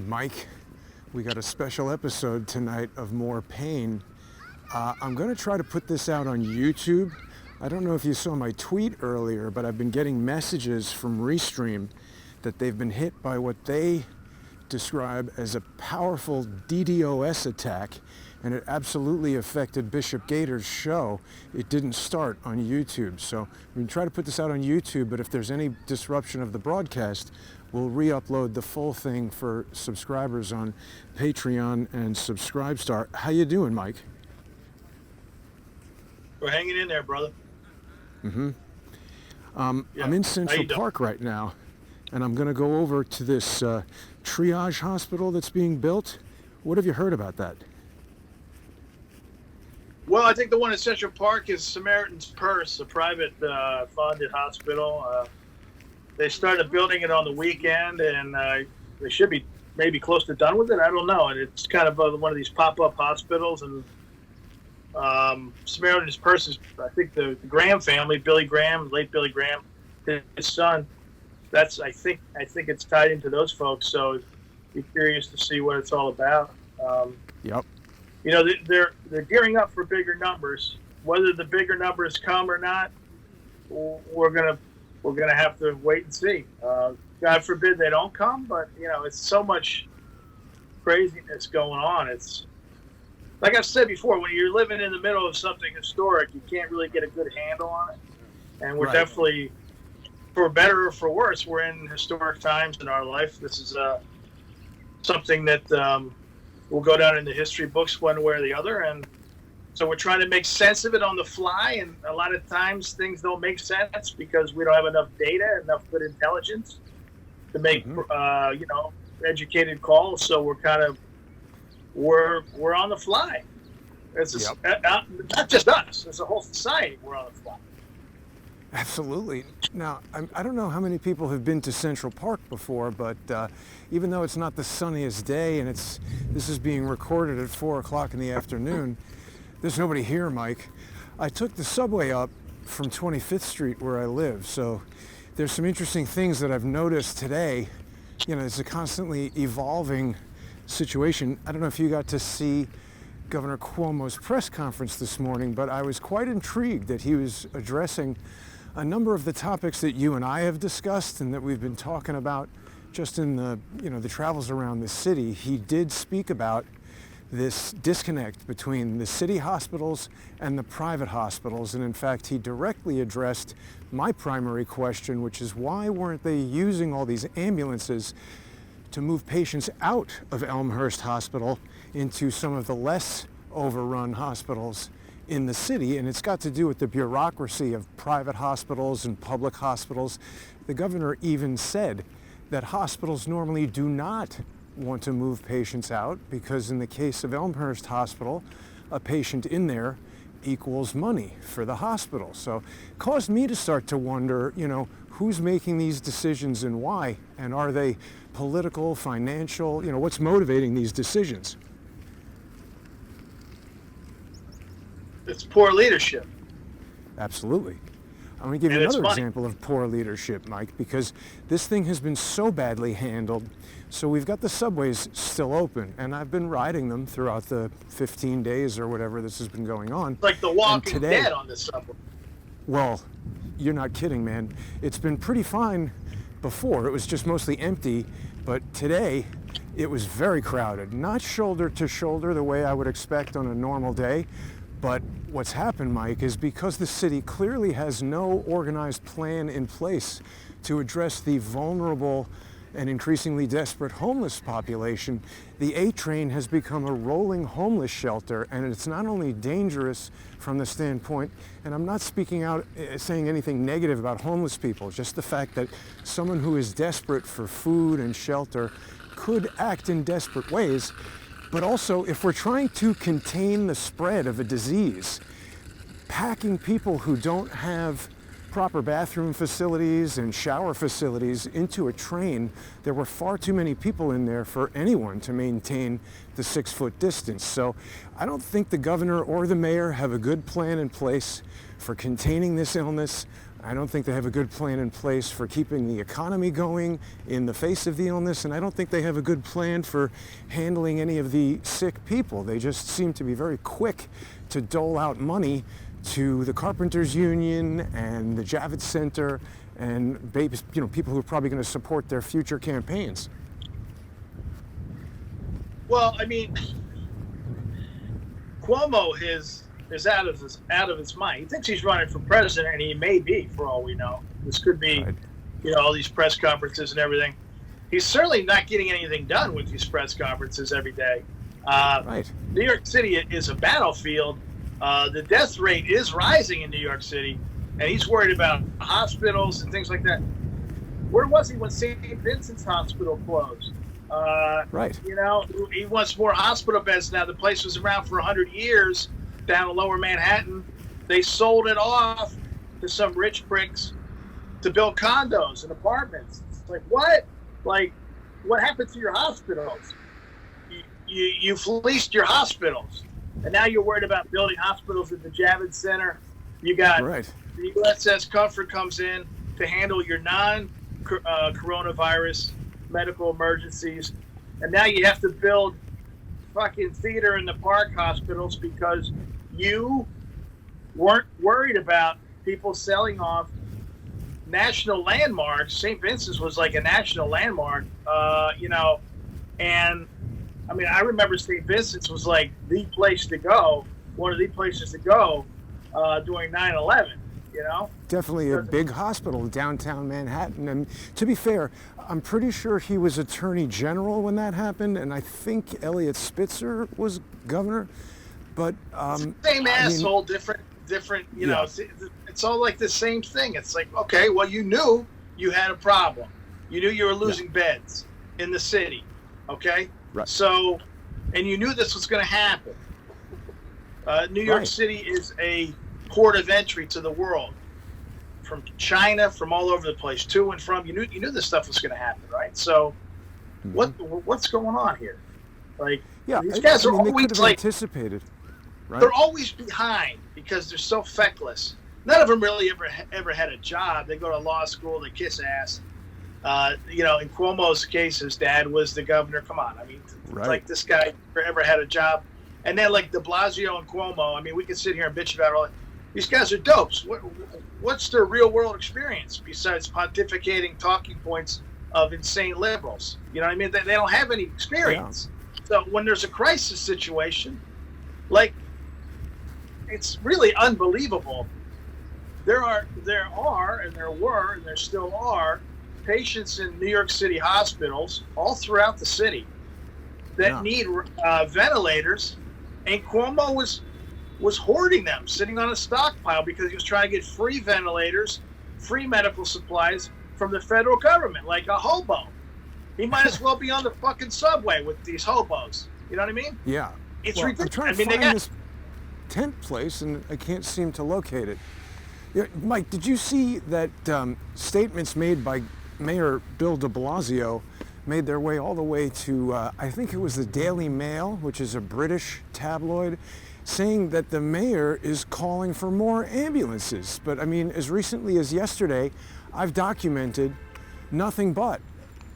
Mike, we got a special episode tonight of More Pain. I'm going to try to put this out on YouTube. I don't know if you saw my tweet earlier, but I've been getting messages from Restream that they've been hit by what they describe as a powerful DDoS attack, and it absolutely affected Bishop Gator's show. It didn't start on YouTube. So we can try to put this out on YouTube, but if there's any disruption of the broadcast, we'll re-upload the full thing for subscribers on Patreon and Subscribestar. How you doing, Mike? We're hanging in there, brother. Yeah. I'm in Central Park right now, and I'm going to go over to this triage hospital that's being built. What have you heard about that? Well, I think the one in Central Park is Samaritans Purse, a private funded hospital. They started building it on the weekend, and they should be maybe close to done with it. I don't know. And it's kind of one of these pop-up hospitals. And Samaritans Purse is, I think, the Graham family, Billy Graham, late Billy Graham, his son. I think it's tied into those folks. So be curious to see what it's all about. Yep. You know, they're gearing up for bigger numbers. Whether the bigger numbers come or not, we're gonna have to wait and see. God forbid they don't come, but you know, it's so much craziness going on. It's like I've said before, when you're living in the middle of something historic, you can't really get a good handle on it. And we're definitely, for better or for worse, we're in historic times in our life. This is something that will go down in the history books one way or the other. And so we're trying to make sense of it on the fly. And a lot of times things don't make sense because we don't have enough data, enough good intelligence to make, educated calls. So we're kind of, we're on the fly. It's not just us. It's a whole society. We're on the fly. Absolutely. Now, I don't know how many people have been to Central Park before, but even though it's not the sunniest day and this is being recorded at 4 o'clock in the afternoon, there's nobody here, Mike. I took the subway up from 25th Street where I live, so there's some interesting things that I've noticed today. You know, it's a constantly evolving situation. I don't know if you got to see Governor Cuomo's press conference this morning, but I was quite intrigued that he was addressing a number of the topics that you and I have discussed and that we've been talking about just in the travels around the city. He did speak about this disconnect between the city hospitals and the private hospitals, and in fact he directly addressed my primary question, which is why weren't they using all these ambulances to move patients out of Elmhurst Hospital into some of the less overrun hospitals in the city. And it's got to do with the bureaucracy of private hospitals and public hospitals. The governor even said that hospitals normally do not want to move patients out because in the case of Elmhurst Hospital, a patient in there equals money for the hospital. So it caused me to start to wonder, who's making these decisions and why? And are they political, financial? What's motivating these decisions? It's poor leadership. Absolutely. I'm going to give you another example of poor leadership, Mike, because this thing has been so badly handled. So we've got the subways still open, and I've been riding them throughout the 15 days or whatever this has been going on. It's like the Walking Dead on the subway. Well, you're not kidding, man. It's been pretty fine before. It was just mostly empty, but today it was very crowded. Not shoulder to shoulder the way I would expect on a normal day. But what's happened, Mike, is because the city clearly has no organized plan in place to address the vulnerable and increasingly desperate homeless population, the A train has become a rolling homeless shelter, and it's not only dangerous from the standpoint, and I'm not speaking out saying anything negative about homeless people, just the fact that someone who is desperate for food and shelter could act in desperate ways. But also, if we're trying to contain the spread of a disease, packing people who don't have proper bathroom facilities and shower facilities into a train, there were far too many people in there for anyone to maintain the 6-foot distance. So I don't think the governor or the mayor have a good plan in place for containing this illness. I don't think they have a good plan in place for keeping the economy going in the face of the illness, and I don't think they have a good plan for handling any of the sick people. They just seem to be very quick to dole out money to the Carpenters Union and the Javits Center and people who are probably going to support their future campaigns. Well, I mean, Cuomo is out of his mind. He thinks he's running for president, and he may be, for all we know. This could be, Right. all these press conferences and everything. He's certainly not getting anything done with these press conferences every day. Right. New York City is a battlefield. The death rate is rising in New York City, and he's worried about hospitals and things like that. Where was he when St. Vincent's Hospital closed? Right. He wants more hospital beds now. The place was around for 100 years down in Lower Manhattan. They sold it off to some rich pricks to build condos and apartments. It's like, what? Like, what happened to your hospitals? You fleeced your hospitals. And now you're worried about building hospitals at the Javits Center. You got Right. the USS Comfort comes in to handle your non-coronavirus medical emergencies. And now you have to build fucking theater in the park hospitals because you weren't worried about people selling off national landmarks. St. Vincent's was like a national landmark, and I mean, I remember St. Vincent's was like the place to go, one of the places to go during 9/11, Definitely a big hospital in downtown Manhattan. And to be fair, I'm pretty sure he was Attorney General when that happened, and I think Eliot Spitzer was governor. But same asshole, different. It's all like the same thing. It's like, okay, well, you knew you had a problem. You knew you were losing beds in the city, okay? Right. So, and you knew this was going to happen. New York Right. City is a port of entry to the world, from China, from all over the place, to and from. You knew this stuff was going to happen, right? So, what's going on here? Like, these guys are they always could have like anticipated. Right. they're always behind because they're so feckless. None of them really ever had a job. They go to law school, they kiss ass. In Cuomo's case, his dad was the governor. Come on, I mean, like this guy never ever had a job. And then like De Blasio and Cuomo, I mean, we can sit here and bitch about all that. These guys are dopes. What's their real world experience besides pontificating talking points of insane liberals? You know what I mean? They don't have any experience. Yeah. So when there's a crisis situation, like, it's really unbelievable. There are, and there were, and there still are patients in New York City hospitals all throughout the city that need ventilators, and Cuomo was hoarding them, sitting on a stockpile because he was trying to get free ventilators, free medical supplies from the federal government, like a hobo. He might as well be on the fucking subway with these hobos. You know what I mean? Yeah. It's ridiculous. I'm trying to find this tent place, and I can't seem to locate it. Yeah, Mike, did you see that statements made by Mayor Bill de Blasio made their way all the way to, I think it was the Daily Mail, which is a British tabloid, saying that the mayor is calling for more ambulances. But I mean, as recently as yesterday, I've documented nothing but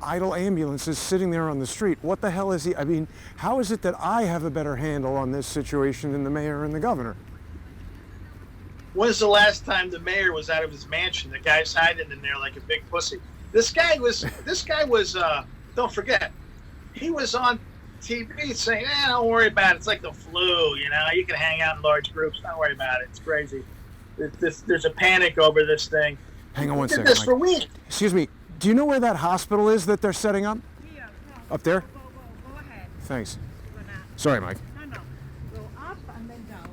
idle ambulances sitting there on the street. What the hell is he? I mean, how is it that I have a better handle on this situation than the mayor and the governor? When's the last time the mayor was out of his mansion? The guy's hiding in there like a big pussy. This guy was, don't forget, he was on TV saying, don't worry about it. It's like the flu, you can hang out in large groups. Don't worry about it. It's crazy. There's a panic over this thing. Hang on one second, This Mike. for weeks. Excuse me. Do you know where that hospital is that they're setting up? Here, no. Up there? Go ahead. Thanks. Go now. Sorry, Mike. No. Go up and then down.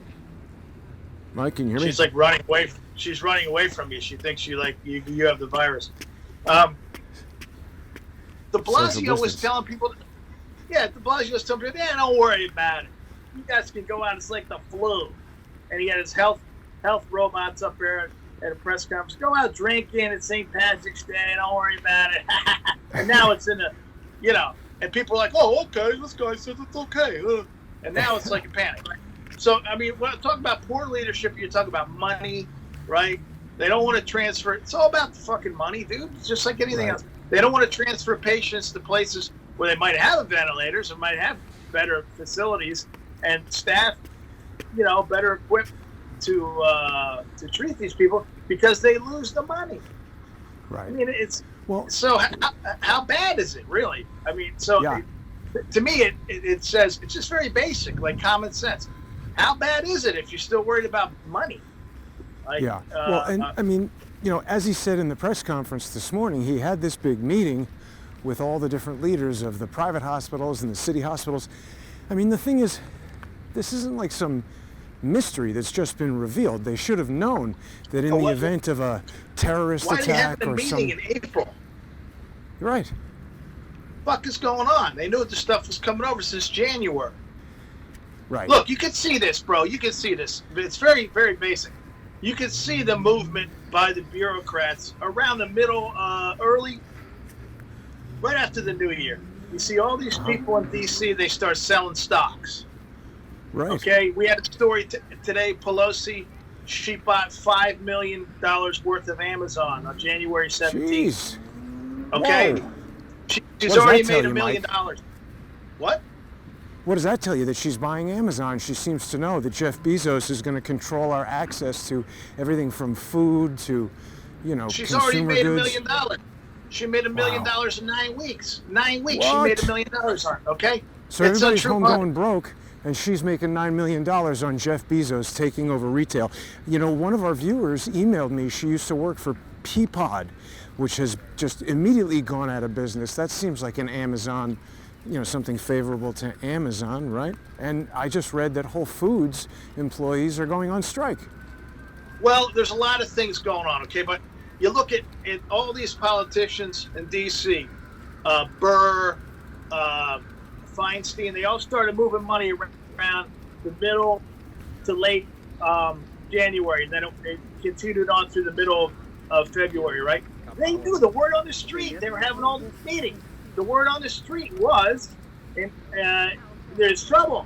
Mike, can you hear me? She's like running away. She's running away from you. She thinks you have the virus. De Blasio was telling people, De Blasio was telling people, don't worry about it. You guys can go out. It's like the flu. And he had his health robots up there at a press conference, go out drinking at St. Patrick's Day, don't worry about it. And now it's in a, and people are like, oh, okay, this guy says it's okay. And now it's like a panic. So, I mean, when I talk about poor leadership, you talk about money, right? They don't want to transfer. It's all about the fucking money, dude. It's just like anything else. They don't want to transfer patients to places where they might have ventilators and might have better facilities and staff, better equipped to treat these people because they lose the money. Right. I mean, so how bad is it really? I mean, to me, it says it's just very basic, like common sense. How bad is it if you're still worried about money? I mean, as he said in the press conference this morning, he had this big meeting with all the different leaders of the private hospitals and the city hospitals. I mean, the thing is, this isn't like some mystery that's just been revealed. They should have known that in the event of a terrorist attack or something. Why did they have a meeting in April? What Right. the fuck is going on? They knew this stuff was coming over since January. Right. Look, you can see this, bro. You can see this. It's very, very basic. You can see the movement by the bureaucrats around the middle, right after the new year. You see all these people in D.C., they start selling stocks. Right. Okay, we had a story today. Pelosi, she bought $5 million worth of Amazon on January 17th. Jeez. Okay, Whoa. she's already made $1 million. What? What does that tell you? That she's buying Amazon? She seems to know that Jeff Bezos is going to control our access to everything from food to, She's consumer already made goods. $1 million. She made $1 million in 9 weeks. 9 weeks, What? she made $1 million on it. Okay. So It's everybody's untrue home money. going broke, and she's making $9 million on Jeff Bezos taking over retail. One of our viewers emailed me. She used to work for Peapod, which has just immediately gone out of business. That seems like an Amazon, something favorable to Amazon, right? And I just read that Whole Foods employees are going on strike. Well, there's a lot of things going on, okay? But you look at all these politicians in D.C., Burr, Feinstein, they all started moving money around the middle to late January, and then it continued on through the middle of February, right? They knew the word on the street. They were having all these meetings. The word on the street was, there's trouble.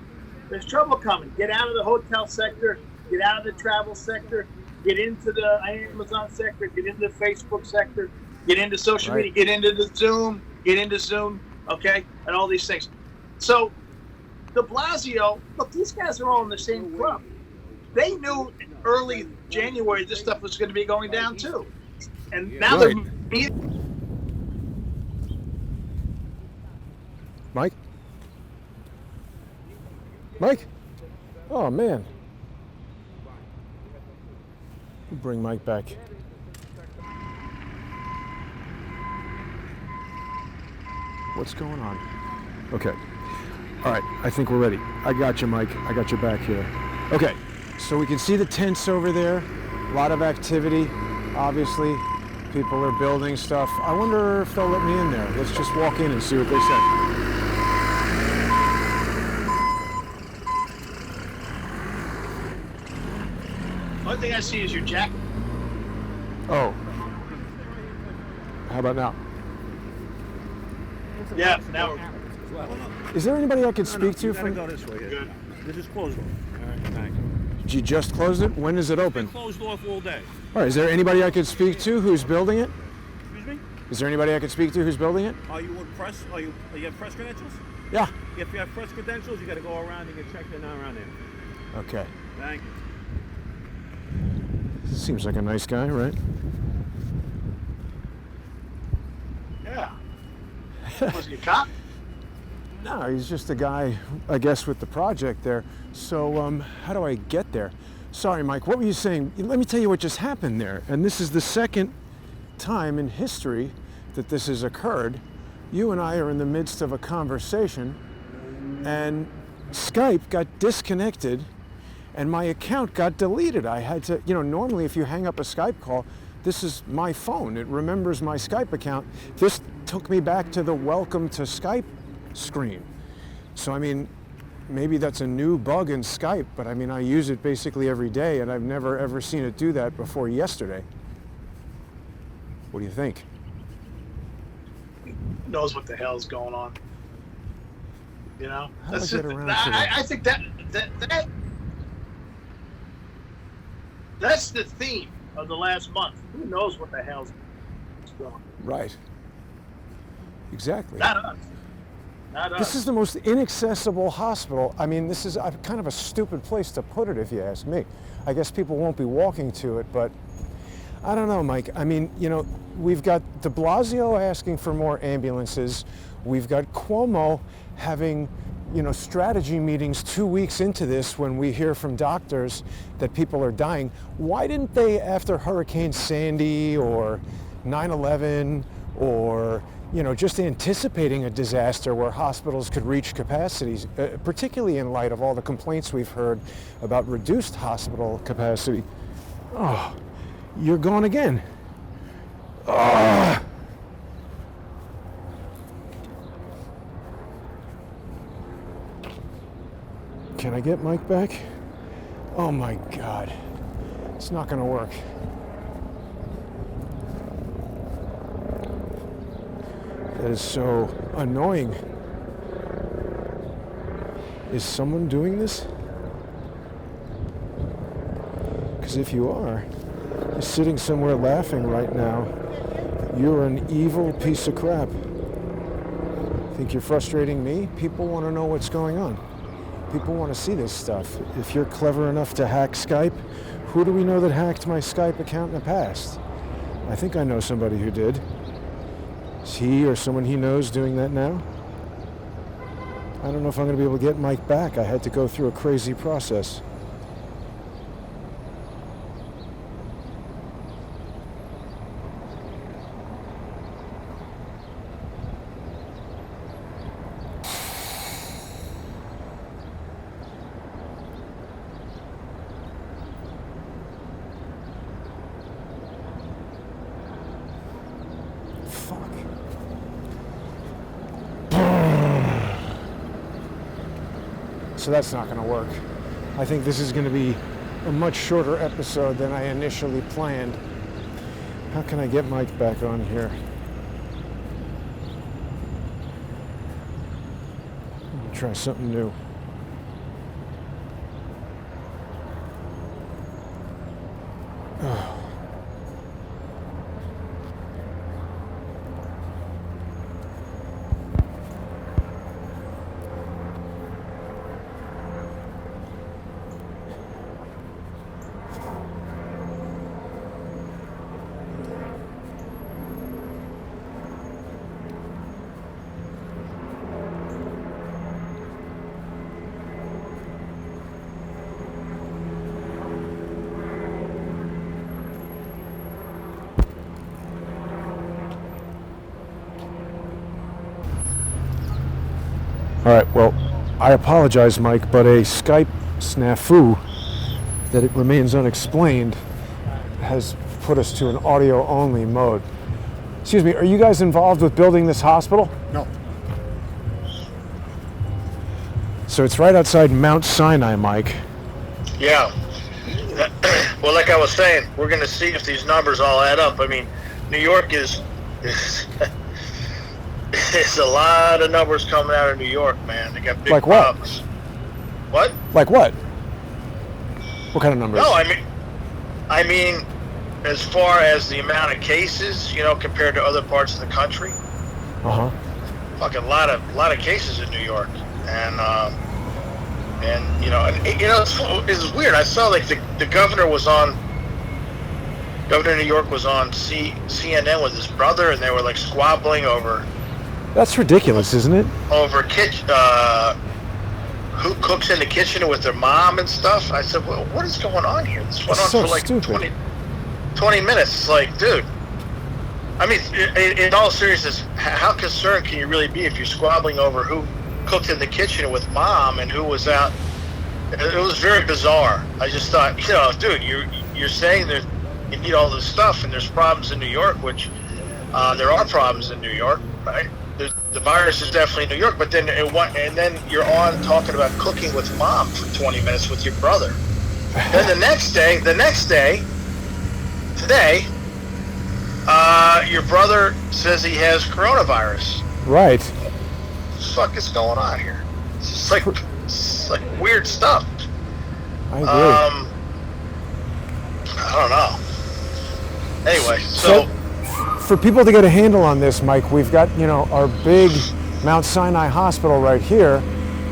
There's trouble coming. Get out of the hotel sector. Get out of the travel sector. Get into the Amazon sector. Get into the Facebook sector. Get into social media. Get into the Zoom. Get into Zoom. Okay, and all these things. So, De Blasio, look, these guys are all in the same club. They knew early January this stuff was going to be going down too, and now they're meeting. Mike? Oh, man. We'll bring Mike back. What's going on? Okay. All right, I think we're ready. I got you, Mike. I got your back here. Okay, so we can see the tents over there. A lot of activity, obviously. People are building stuff. I wonder if they'll let me in there. Let's just walk in and see what they say. One thing I see is your jacket. Oh. How about now? Yeah, now Is there anybody I could speak to You gotta from... go this way. Good. This is closed off. All right, thank you. Did you just close it? When is it open? Closed off all day. All right, is there anybody I could speak to who's building it? Excuse me? Is there anybody I could speak to who's building it? Are you in press? You have press credentials? Yeah. If you have press credentials, you got to go around and get checked in around there. Okay. Thank you. Seems like a nice guy, right? Yeah. Was he a cop? No, he's just a guy, I guess, with the project there. So, how do I get there? Sorry, Mike, what were you saying? Let me tell you what just happened there. And this is the second time in history that this has occurred. You and I are in the midst of a conversation, and Skype got disconnected, and my account got deleted. I had to, normally if you hang up a Skype call, this is my phone. It remembers my Skype account. This took me back to the welcome to Skype screen. So, I mean, maybe that's a new bug in Skype, but I mean, I use it basically every day, and I've never ever seen it do that before yesterday. What do you think? Knows what the hell's going on. You know, How do I get around to that? I think that's the theme of the last month. Who knows what the hell's going on? Right. Exactly. Not us. Not us. This is the most inaccessible hospital. I mean, this is kind of a stupid place to put it, if you ask me. I guess people won't be walking to it, but I don't know, Mike. I mean, you know, we've got de Blasio asking for more ambulances. We've got Cuomo having, you know, strategy meetings 2 weeks into this when we hear from doctors that people are dying. Why didn't they, after Hurricane Sandy or 9/11 or, you know, just anticipating a disaster where hospitals could reach capacities, particularly in light of all the complaints we've heard about reduced hospital capacity? Oh, you're gone again. Oh. Can I get Mike back? Oh my God. It's not gonna work. That is so annoying. Is someone doing this? Because if you are, you're sitting somewhere laughing right now. You're an evil piece of crap. Think you're frustrating me? People want to know what's going on. People want to see this stuff. If you're clever enough to hack Skype, who do we know that hacked my Skype account in the past? I think I know somebody who did. Is he or someone he knows doing that now? I don't know if I'm going to be able to get Mike back. I had to go through a crazy process. So that's not going to work. I think this is going to be a much shorter episode than I initially planned. How can I get Mike back on here? I'm going to try something new. Oh. All right, well, I apologize, Mike, but a Skype snafu that it remains unexplained has put us to an audio-only mode. Excuse me, are you guys involved with building this hospital? No. So it's right outside Mount Sinai, Mike. Yeah. Well, like I was saying, we're going to see if these numbers all add up. I mean, New York is there's a lot of numbers coming out of New York, man. They got big like what? problems. What? Like what? What kind of numbers? No, I mean, as far as the amount of cases, you know, compared to other parts of the country. Uh-huh. Fucking lot of cases in New York, and you know, it's weird. I saw like the governor was on. Governor of New York was on CNN with his brother, and they were like squabbling over. That's ridiculous, isn't it? Over who cooks in the kitchen with their mom and stuff. I said, well, what is going on here? This went on so for like stupid. 20 minutes. It's like, dude. I mean, in all seriousness, how concerned can you really be if you're squabbling over who cooked in the kitchen with mom and who was out? It was very bizarre. I just thought, you know, dude, you're saying that you need all this stuff and there's problems in New York, which there are problems in New York, right? the virus is definitely in New York. But then and then you're on talking about cooking with mom for 20 minutes with your brother. Then the next day, today, your brother says he has coronavirus. Right. What the fuck is going on here? It's like weird stuff. I agree. I don't know. Anyway, so for people to get a handle on this, Mike, we've got, our big Mount Sinai hospital right here,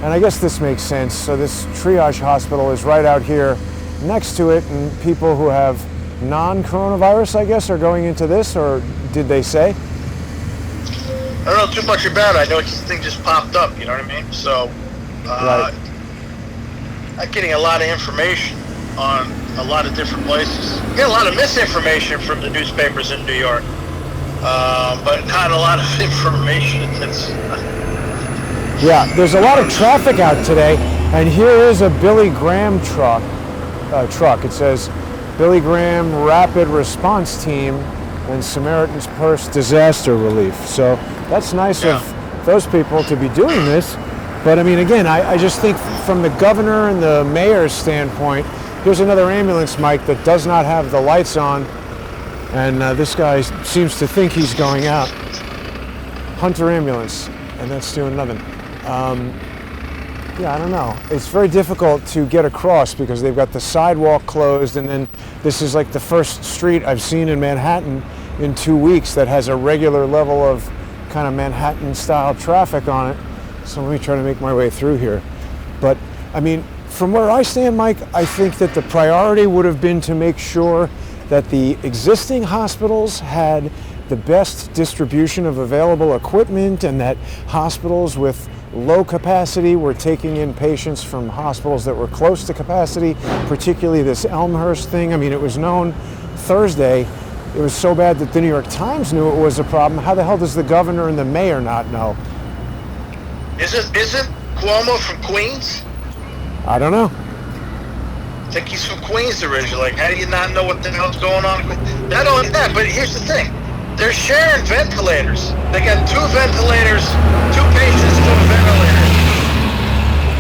and I guess this makes sense. So this triage hospital is right out here next to it, and people who have non-coronavirus, I guess, are going into this, or did they say? I don't know too much about it. I know this thing just popped up, you know what I mean? So, Right. I'm getting a lot of information on a lot of different places. You get a lot of misinformation from the newspapers in New York, but not a lot of information. Yeah, there's a lot of traffic out today, and here is a Billy Graham truck. It says Billy Graham Rapid Response Team and Samaritans Purse Disaster Relief. So that's nice of those people to be doing this. But I mean, again, I just think from the governor and the mayor's standpoint, here's another ambulance, Mike, that does not have the lights on, and this guy seems to think he's going out. Hunter ambulance, and that's doing nothing. Yeah, I don't know. It's very difficult to get across because they've got the sidewalk closed, and then this is like the first street I've seen in Manhattan in 2 weeks that has a regular level of kind of Manhattan-style traffic on it. So let me try to make my way through here. But, I mean, from where I stand, Mike, I think that the priority would have been to make sure that the existing hospitals had the best distribution of available equipment, and that hospitals with low capacity were taking in patients from hospitals that were close to capacity, particularly this Elmhurst thing. I mean, it was known Thursday. It was so bad that the New York Times knew it was a problem. How the hell does the governor and the mayor not know? Isn't Cuomo from Queens? I don't know. I think he's from Queens originally. Like, how do you not know what the hell's going on? Not only that, but here's the thing. They're sharing ventilators. They got 2 ventilators, 2 patients to a ventilator.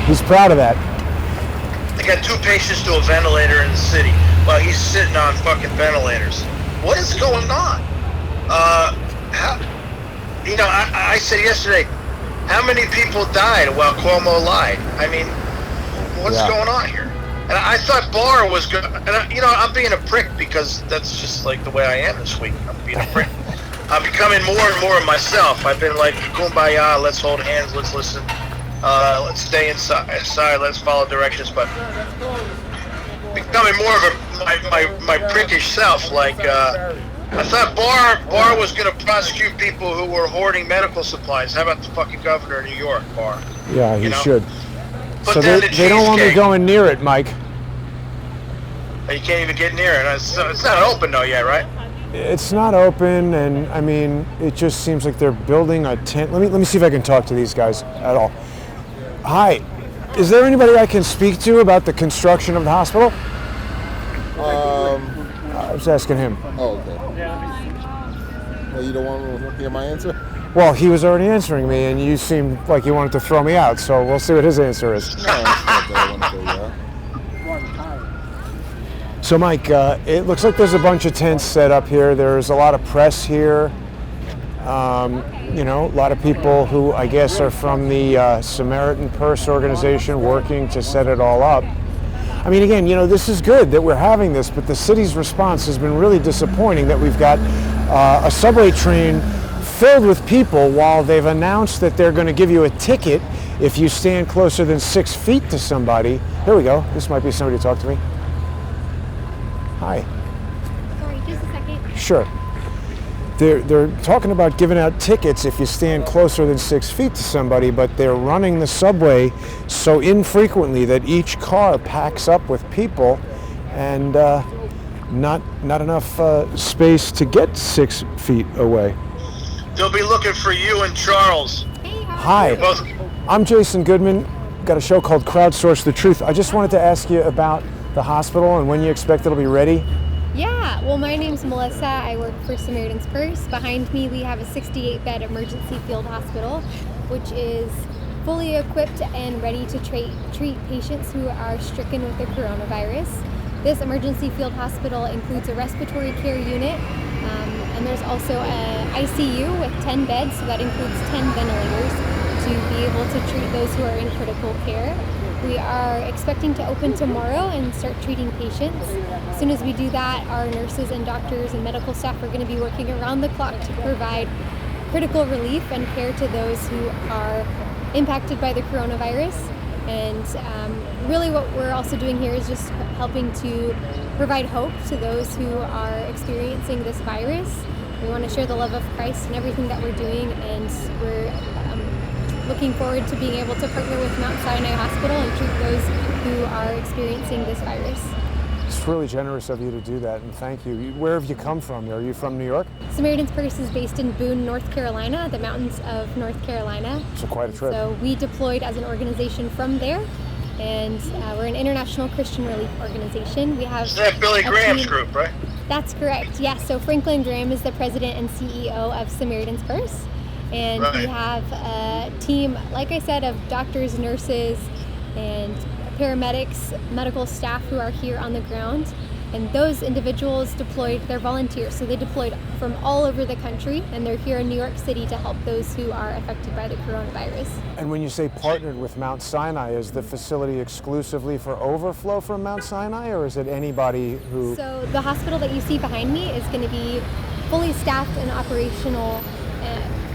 He's proud of that. They got 2 patients to a ventilator in the city while he's sitting on fucking ventilators. What is going on? I said yesterday, how many people died while Cuomo lied? I mean, what's going on here? And I thought Barr was good. And I'm being a prick because that's just like the way I am this week. I'm being a prick. I'm becoming more and more of myself. I've been like, kumbaya, let's hold hands, let's listen, let's stay inside, let's follow directions. But becoming more of my prickish self. Like, I thought Barr was going to prosecute people who were hoarding medical supplies. How about the fucking governor of New York, Barr? Yeah, he should. Put So down they the don't want me cheesecake. going near it, Mike. You can't even get near it. It's not open though yet, right? It's not open, and I mean, it just seems like they're building a tent. Let me see if I can talk to these guys at all. Hi, is there anybody I can speak to about the construction of the hospital? I was asking him. Oh, okay. Well, you don't want to hear my answer? Well, he was already answering me, and you seemed like you wanted to throw me out, so we'll see what his answer is. No, it's not that I want to throw you out. So, Mike, it looks like there's a bunch of tents set up here. There's a lot of press here. A lot of people who I guess are from the Samaritan Purse organization working to set it all up. I mean, again, this is good that we're having this, but the city's response has been really disappointing, that we've got a subway train filled with people while they've announced that they're going to give you a ticket if you stand closer than 6 feet to somebody. Here we go. This might be somebody to talk to me. Hi. Sorry, just a second. Sure. They're talking about giving out tickets if you stand closer than 6 feet to somebody, but they're running the subway so infrequently that each car packs up with people, and not enough space to get 6 feet away. They'll be looking for you and Charles. Hey, Hi, Both. I'm Jason Goodman. Got a show called Crowdsource the Truth. I just wanted to ask you about the hospital and when you expect it'll be ready. Yeah, well, my name's Melissa. I work for Samaritans Purse. Behind me, we have a 68-bed emergency field hospital, which is fully equipped and ready to treat patients who are stricken with the coronavirus. This emergency field hospital includes a respiratory care unit, and there's also an ICU with 10 beds, so that includes 10 ventilators to be able to treat those who are in critical care. We are expecting to open tomorrow and start treating patients. As soon as we do that, our nurses and doctors and medical staff are going to be working around the clock to provide critical relief and care to those who are impacted by the coronavirus. And really what we're also doing here is just helping to provide hope to those who are experiencing this virus. We want to share the love of Christ in everything that we're doing, and we're looking forward to being able to partner with Mount Sinai Hospital and treat those who are experiencing this virus. It's really generous of you to do that, and thank you. Where have you come from? Are you from New York? Samaritan's Purse is based in Boone, North Carolina, the mountains of North Carolina. It's quite a trip. So we deployed as an organization from there, and we're an international Christian relief organization. We have Is that Billy Graham's team. group, right? That's correct, yes. So Franklin Graham is the president and CEO of Samaritan's Purse. And we have a team, like I said, of doctors, nurses, and paramedics, medical staff who are here on the ground. And those individuals deployed, they're volunteers, so they deployed from all over the country, and they're here in New York City to help those who are affected by the coronavirus. And when you say partnered with Mount Sinai, is the facility exclusively for overflow from Mount Sinai, or is it anybody who... So the hospital that you see behind me is going to be fully staffed and operational,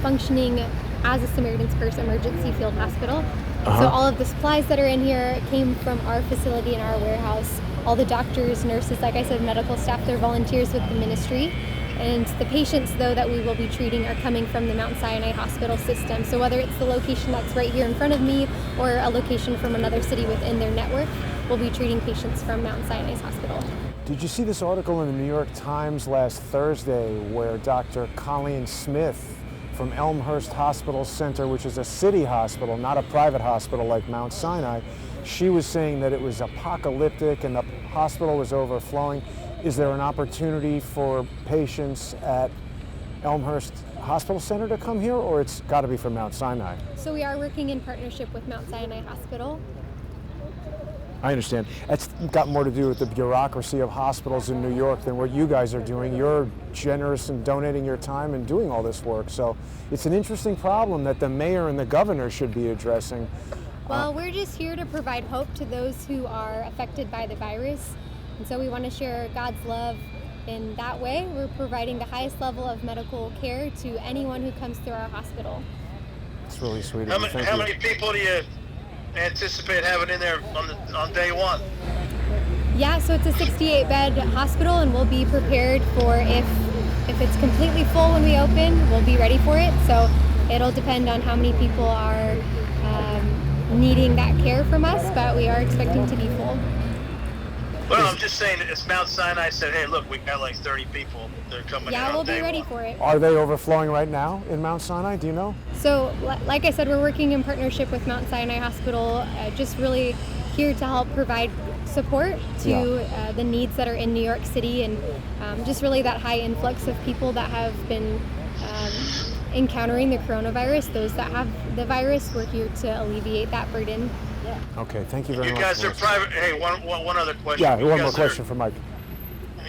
functioning as a Samaritan's Purse emergency field hospital. So all of the supplies that are in here came from our facility in our warehouse. All the doctors, nurses, like I said, medical staff, they're volunteers with the ministry. And the patients, though, that we will be treating are coming from the Mount Sinai Hospital system. So whether it's the location that's right here in front of me or a location from another city within their network, we'll be treating patients from Mount Sinai's hospital. Did you see this article in the New York Times last Thursday where Dr. Colleen Smith from Elmhurst Hospital Center, which is a city hospital, not a private hospital like Mount Sinai, she was saying that it was apocalyptic and the hospital was overflowing. Is there an opportunity for patients at Elmhurst Hospital Center to come here, or it's got to be from Mount Sinai? So we are working in partnership with Mount Sinai Hospital. I understand. That's got more to do with the bureaucracy of hospitals in New York than what you guys are doing. You're generous in donating your time and doing all this work. So it's an interesting problem that the mayor and the governor should be addressing. Well, we're just here to provide hope to those who are affected by the virus. And so we want to share God's love in that way. We're providing the highest level of medical care to anyone who comes through our hospital. It's really sweet. How many people do you anticipate having in there on day one? Yeah, so it's a 68-bed hospital, and we'll be prepared for if it's completely full when we open, we'll be ready for it. So it'll depend on how many people are needing that care from us, but we are expecting to be full. Well, I'm just saying, it's Mount Sinai said, hey, look, we got like 30 people. They're coming in Yeah, on we'll be day ready one. for it. Are they overflowing right now in Mount Sinai? Do you know? So, like I said, we're working in partnership with Mount Sinai Hospital, just really here to help provide support to the needs that are in New York City, and just really that high influx of people that have been encountering the coronavirus. Those that have the virus, we're here to alleviate that burden. Okay, thank you very You much. guys are Melissa. private. Hey, one other question. Yeah, You one guys more are- question for Mike.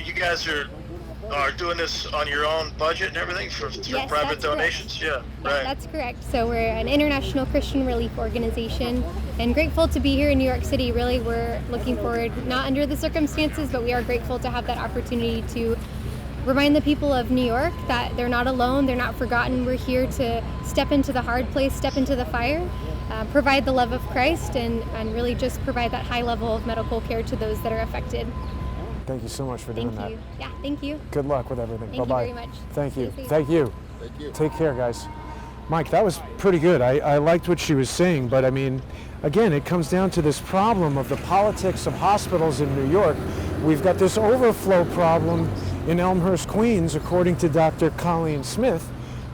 You guys are doing this on your own budget and everything through Yes, private that's correct. donations? Yeah, Yeah, right. that's correct. So we're an international Christian relief organization, and grateful to be here in New York City. Really, we're looking forward, not under the circumstances, but we are grateful to have that opportunity to remind the people of New York that they're not alone, they're not forgotten. We're here to step into the hard place, step into the fire, provide the love of Christ, and really just provide that high level of medical care to those that are affected. Thank you so much for doing Thank that. you. Yeah, thank you. Good luck with everything. Thank you Bye-bye. very much. Thank you. Stay safe. Thank you. Thank you. Take care, guys. Mike, that was pretty good. I liked what she was saying, but I mean, again, it comes down to this problem of the politics of hospitals in New York. We've got this overflow problem in Elmhurst, Queens, according to Dr. Colleen Smith,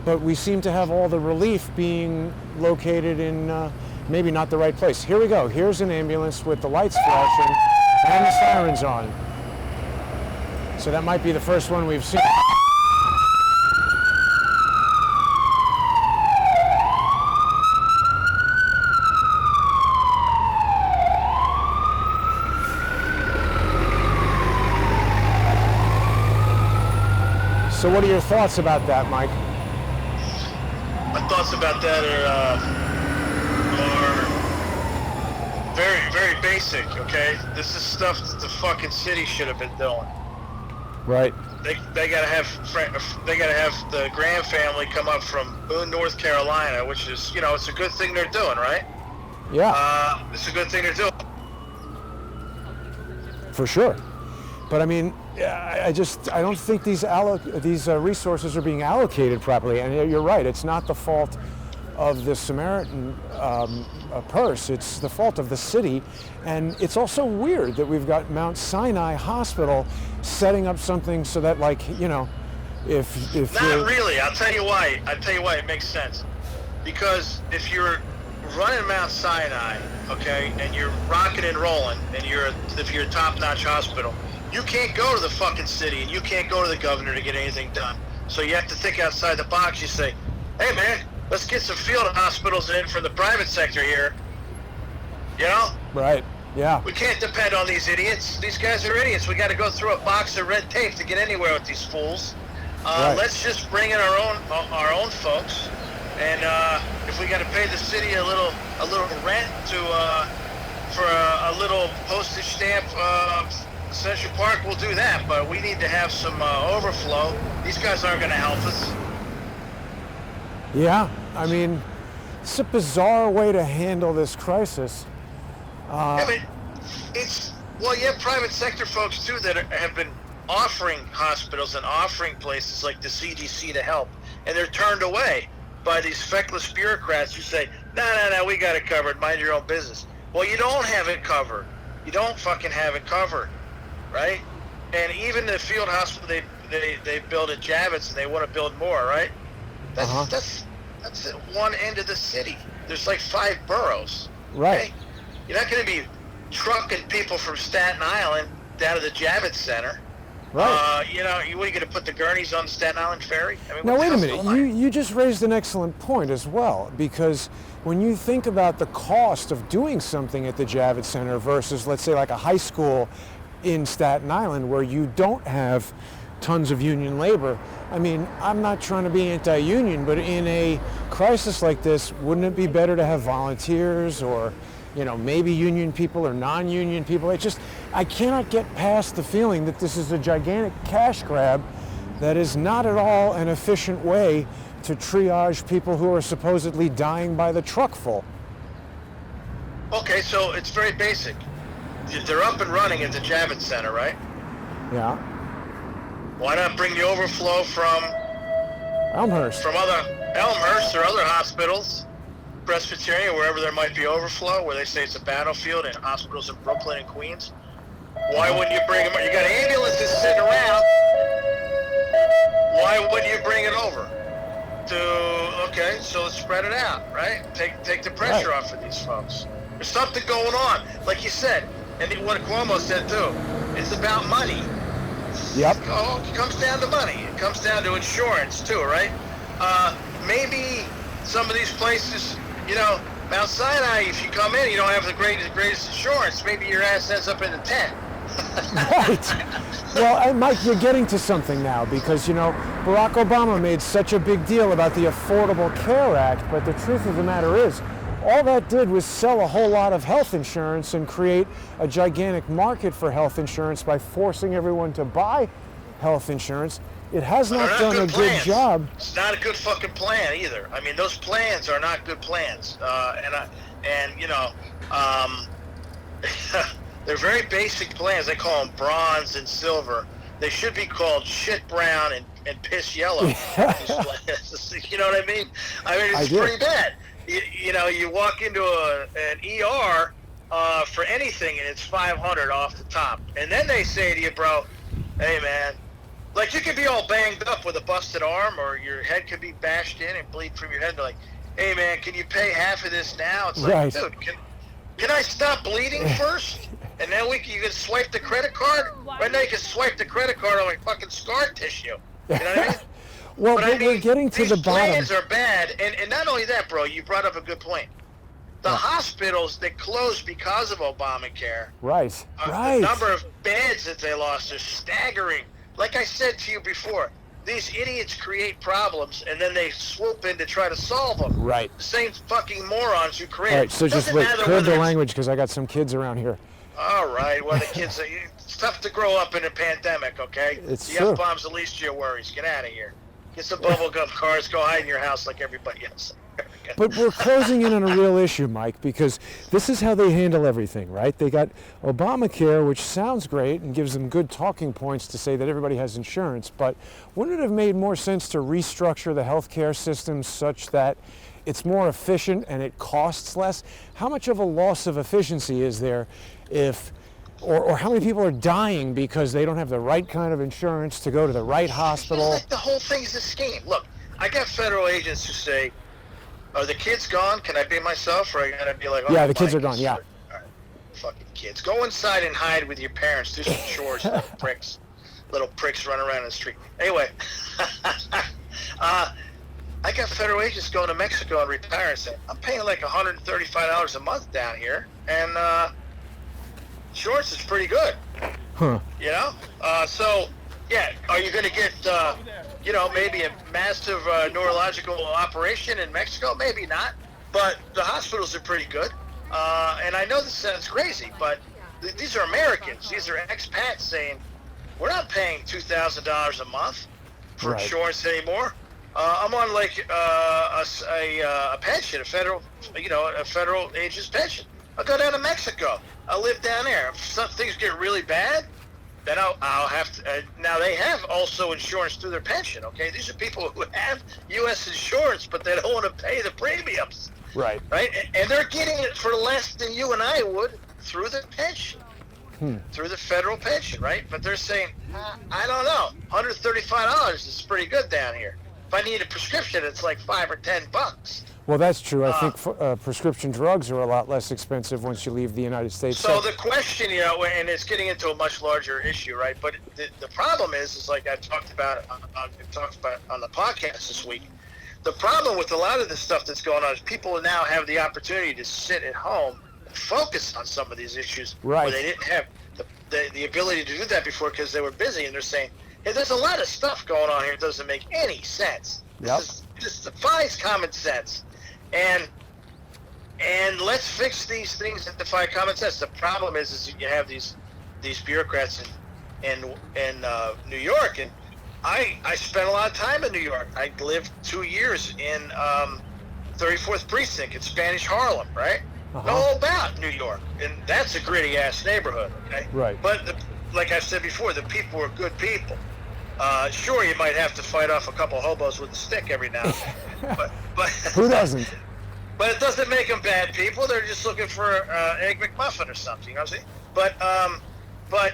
but we seem to have all the relief being located in maybe not the right place. Here we go. Here's an ambulance with the lights flashing and the sirens on. So that might be the first one we've seen. So what are your thoughts about that, Mike? My thoughts about that are very, very basic, okay? This is stuff that the fucking city should have been doing. Right. They gotta have the Graham family come up from Boone, North Carolina, which is, it's a good thing they're doing, right? Yeah. It's a good thing they're doing. For sure. But I mean, I don't think these resources are being allocated properly. And you're right, it's not the fault of the Samaritan purse, it's the fault of the city. And it's also weird that we've got Mount Sinai Hospital setting up something so that, like, if Not really. I'll tell you why it makes sense. Because if you're running Mount Sinai, okay, and you're rocking and rolling, and if you're a top-notch hospital, you can't go to the fucking city and you can't go to the governor to get anything done. So you have to think outside the box. You say, hey man, let's get some field hospitals in for the private sector here. Right. Yeah. We can't depend on these idiots. These guys are idiots. We got to go through a box of red tape to get anywhere with these fools. Right. Let's just bring in our own folks. And if we got to pay the city a little rent for a little postage stamp Central Park, we'll do that. But we need to have some overflow. These guys aren't going to help us. Yeah. I mean, it's a bizarre way to handle this crisis. Yeah, but you have private sector folks too that have been offering hospitals and offering places like the CDC to help, and they're turned away by these feckless bureaucrats who say, no, we got it covered, mind your own business. Well, you don't have it covered. You don't fucking have it covered, right? And even the field hospital they build at Javits, and they want to build more, right? That's at one end of the city. There's like 5 boroughs. Right. Okay? You're not going to be trucking people from Staten Island down to the Javits Center. Right. What are you going to put the gurneys on the Staten Island Ferry? I mean, Now wait a minute, you just raised an excellent point as well, because when you think about the cost of doing something at the Javits Center versus, let's say, like a high school in Staten Island where you don't have tons of union labor, I mean, I'm not trying to be anti-union, but in a crisis like this, wouldn't it be better to have volunteers or, maybe union people or non-union people? I cannot get past the feeling that this is a gigantic cash grab that is not at all an efficient way to triage people who are supposedly dying by the truckful. Okay, so it's very basic. They're up and running at the Javits Center, right? Yeah. Why not bring the overflow from Elmhurst. Elmhurst or other hospitals, Presbyterian, wherever there might be overflow, where they say it's a battlefield, and hospitals in Brooklyn and Queens? Why wouldn't you bring them? You got ambulances sitting around. Why wouldn't you bring it over? Okay, so let's spread it out, right? Take the pressure off of these folks. There's something going on, like you said, and what Cuomo said too. It's about money. Yep. It comes down to money. It comes down to insurance too, right? Maybe some of these places, Mount Sinai, if you come in, you don't have the greatest insurance. Maybe your ass ends up in a tent. Right. Well, Mike, you're getting to something now because, Barack Obama made such a big deal about the Affordable Care Act, but the truth of the matter is, all that did was sell a whole lot of health insurance and create a gigantic market for health insurance by forcing everyone to buy health insurance. It has not done a good job. It's not a good fucking plan either. I mean, those plans are not good plans. They're very basic plans. They call them bronze and silver. They should be called shit brown and piss yellow. You know what I mean? It's pretty bad. You walk into an ER for anything, and it's $500 off the top. And then they say to you, bro, hey, man, like you could be all banged up with a busted arm, or your head could be bashed in and bleed from your head. They're like, hey, man, can you pay half of this now? It's like, dude, can I stop bleeding first? and then you can swipe the credit card. Right now you can swipe the credit card on my fucking scar tissue. You know what I mean? Well, but but we're getting to the these bottom. plans are bad, and not only that, bro. You brought up a good point. The hospitals that closed because of Obamacare. Right. The number of beds that they lost is staggering. Like I said to you before, these idiots create problems and then they swoop in to try to solve them. Right. The same fucking morons who create. All right, so just wait, curb the language because I got some kids around here. All right, well, the kids, it's tough to grow up in a pandemic, okay? It's the true. F-bomb's the least of your worries. Get out of here. Get some bubblegum cars, go hide in your house like everybody else. But we're closing in on a real issue, Mike, because this is how they handle everything, right? They got Obamacare, which sounds great and gives them good talking points to say that everybody has insurance, but wouldn't it have made more sense to restructure the healthcare system such that it's more efficient and it costs less? How much of a loss of efficiency is there or how many people are dying because they don't have the right kind of insurance to go to the right hospital? Like the whole thing's a scheme. Look, I got federal agents who say, are the kids gone? Can I be myself? Or I gotta be like, oh, yeah, the kids are gone, yeah. All right. Fucking kids. Go inside and hide with your parents. Do some chores, little pricks. Little pricks run around the street. Anyway, I got federal agents going to Mexico and retiring saying, I'm paying like $135 a month down here, and insurance is pretty good. Huh. You know? So, yeah, are you going to get, maybe a massive neurological operation in Mexico? Maybe not. But the hospitals are pretty good. And I know this sounds crazy, but these are Americans. These are expats saying, we're not paying $2,000 a month for insurance anymore. I'm on like a pension, a federal agent's pension. I'll go down to Mexico. I'll live down there. If some things get really bad, then I'll have to. Now they have also insurance through their pension. Okay, these are people who have U.S. insurance, but they don't want to pay the premiums. Right. Right, and they're getting it for less than you and I would through the pension, through the federal pension, right? But they're saying, I don't know, $135 is pretty good down here. If I need a prescription, it's like $5 or $10. Well, that's true. I think prescription drugs are a lot less expensive once you leave the United States. So the question, and it's getting into a much larger issue, right? But the problem is like I talked about on the podcast this week. The problem with a lot of this stuff that's going on is people now have the opportunity to sit at home and focus on some of these issues where they didn't have the ability to do that before because they were busy. And they're saying, hey, there's a lot of stuff going on here that doesn't make any sense. This defies common sense. And let's fix these things that defy common sense. The problem is you have these bureaucrats in New York, and I spent a lot of time in New York. I lived 2 years in 34th Precinct in Spanish Harlem, right? Know all about New York, and that's a gritty ass neighborhood, okay? Right. But like I said before, the people are good people. Sure, you might have to fight off a couple hobos with a stick every now and then. But who doesn't? But it doesn't make them bad people. They're just looking for Egg McMuffin or something. You know what I'm saying? But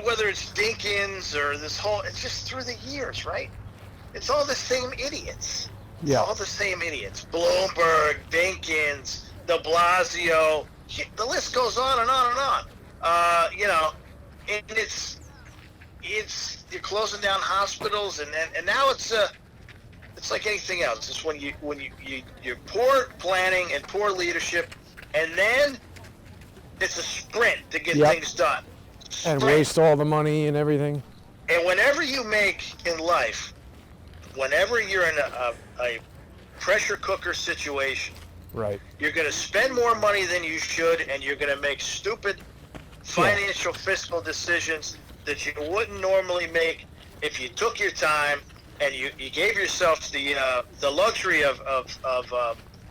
whether it's Dinkins or this whole, it's just through the years, right? It's all the same idiots. Yeah. It's all the same idiots. Bloomberg, Dinkins, de Blasio. The list goes on and on and on. And it's you're closing down hospitals, and now it's like anything else. It's when you're poor planning and poor leadership, and then it's a sprint to get things done. And waste all the money and everything. And whenever you make in life, whenever you're in a pressure cooker situation, right, you're going to spend more money than you should, and you're going to make stupid financial fiscal decisions that you wouldn't normally make if you took your time and you gave yourself the luxury of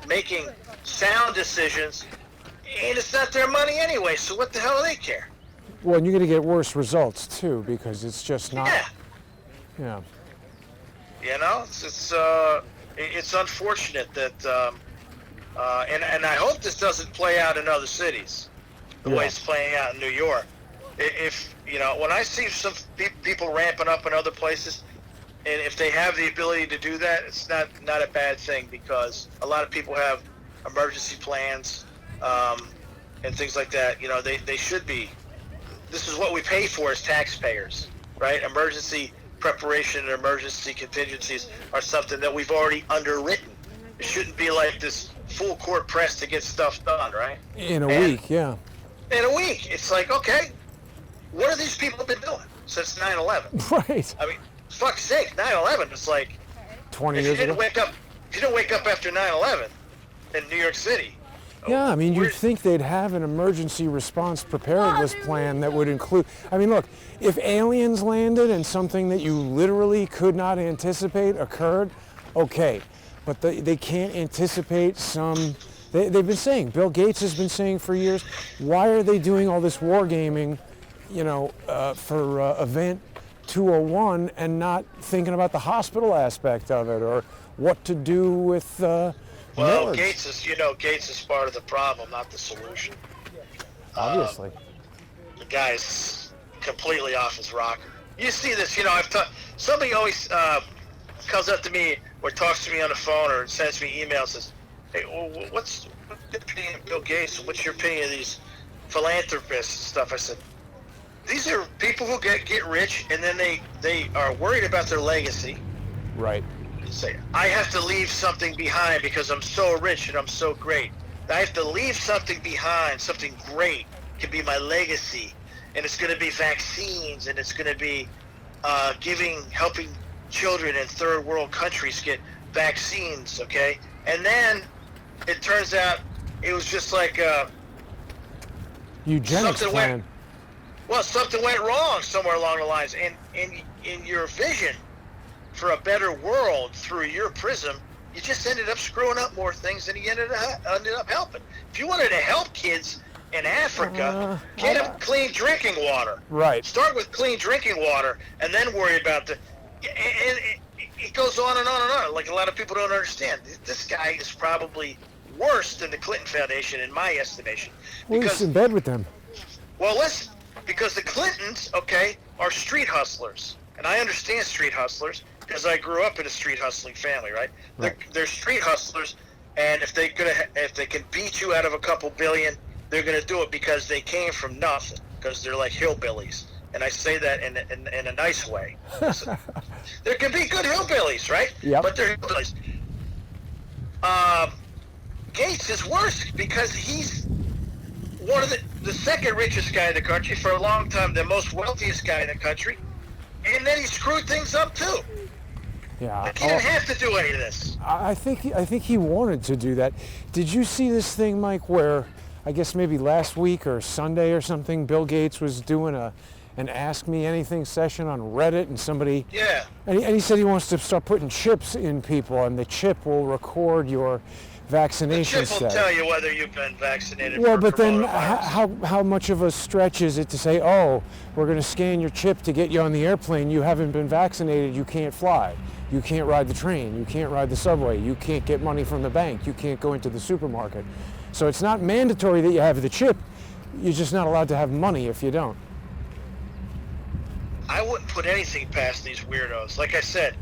making sound decisions. And it's not their money anyway, so what the hell do they care? Well, and you're going to get worse results too because it's just not. Yeah. You know, it's unfortunate that, and I hope this doesn't play out in other cities the way it's playing out in New York. If when I see some people ramping up in other places, and if they have the ability to do that, it's not a bad thing because a lot of people have emergency plans. and things like that, they should be. This is what we pay for as taxpayers, right? Emergency preparation and emergency contingencies are something that we've already underwritten. It shouldn't be like this full court press to get stuff done, right? In a week, yeah. In a week. It's like, okay, what have these people been doing since 9/11? Right. I mean, fuck's sake, 9/11, it's like, 20 if years you didn't ago. wake up after 9/11 in New York City. Yeah, I mean, you'd where- think they'd have an emergency response preparedness plan that would include, I mean, look, if aliens landed and something that you literally could not anticipate occurred, okay, but they can't anticipate they've been saying, Bill Gates has been saying for years, why are they doing all this wargaming, for Event 201 and not thinking about the hospital aspect of it or what to do with Well, nerds? Gates is part of the problem, not the solution. Obviously. The guy's completely off his rocker. You see this, somebody always comes up to me or talks to me on the phone or sends me emails and says, hey, what's your opinion of Bill Gates? What's your opinion of these philanthropists and stuff? I said, these are people who get rich and then they are worried about their legacy. Right. Say, I have to leave something behind because I'm so rich and I'm so great. I have to leave something behind, something great. It could be my legacy, and it's going to be vaccines, and it's going to be helping children in third world countries get vaccines, okay? And then it turns out it was just like Eugenics something plan. something went wrong somewhere along the lines, and in your vision for a better world through your prism, you just ended up screwing up more things than you ended up helping. If you wanted to help kids in Africa, get them clean drinking water. Right. Start with clean drinking water, and then worry about it goes on and on and on. Like, a lot of people don't understand. This guy is probably worse than the Clinton Foundation, in my estimation. Well, he's in bed with them. Well, listen, because the Clintons, okay, are street hustlers. And I understand street hustlers because I grew up in a street hustling family, right? They're street hustlers, and if they can beat you out of a couple billion, they're going to do it because they came from nothing, because they're like hillbillies. And I say that in a nice way. There can be good hillbillies, right? Yep. But they're hillbillies. Gates is worse because he's one of the second richest guy in the country for a long time, the most wealthiest guy in the country, and then he screwed things up too. Yeah. Like, he didn't have to do any of this. I think he wanted to do that. Did you see this thing, Mike, where I guess maybe last week or Sunday or something, Bill Gates was doing an Ask Me Anything session on Reddit, and somebody... Yeah. And he said he wants to start putting chips in people, and the chip will record your vaccination The chip will status. tell you whether you've been vaccinated Well, for but then coronavirus. how much of a stretch is it to say, oh, we're going to scan your chip to get you on the airplane, you haven't been vaccinated, you can't fly, you can't ride the train, you can't ride the subway, you can't get money from the bank, you can't go into the supermarket. So it's not mandatory that you have the chip, you're just not allowed to have money if you don't. I wouldn't put anything past these weirdos. Like I said,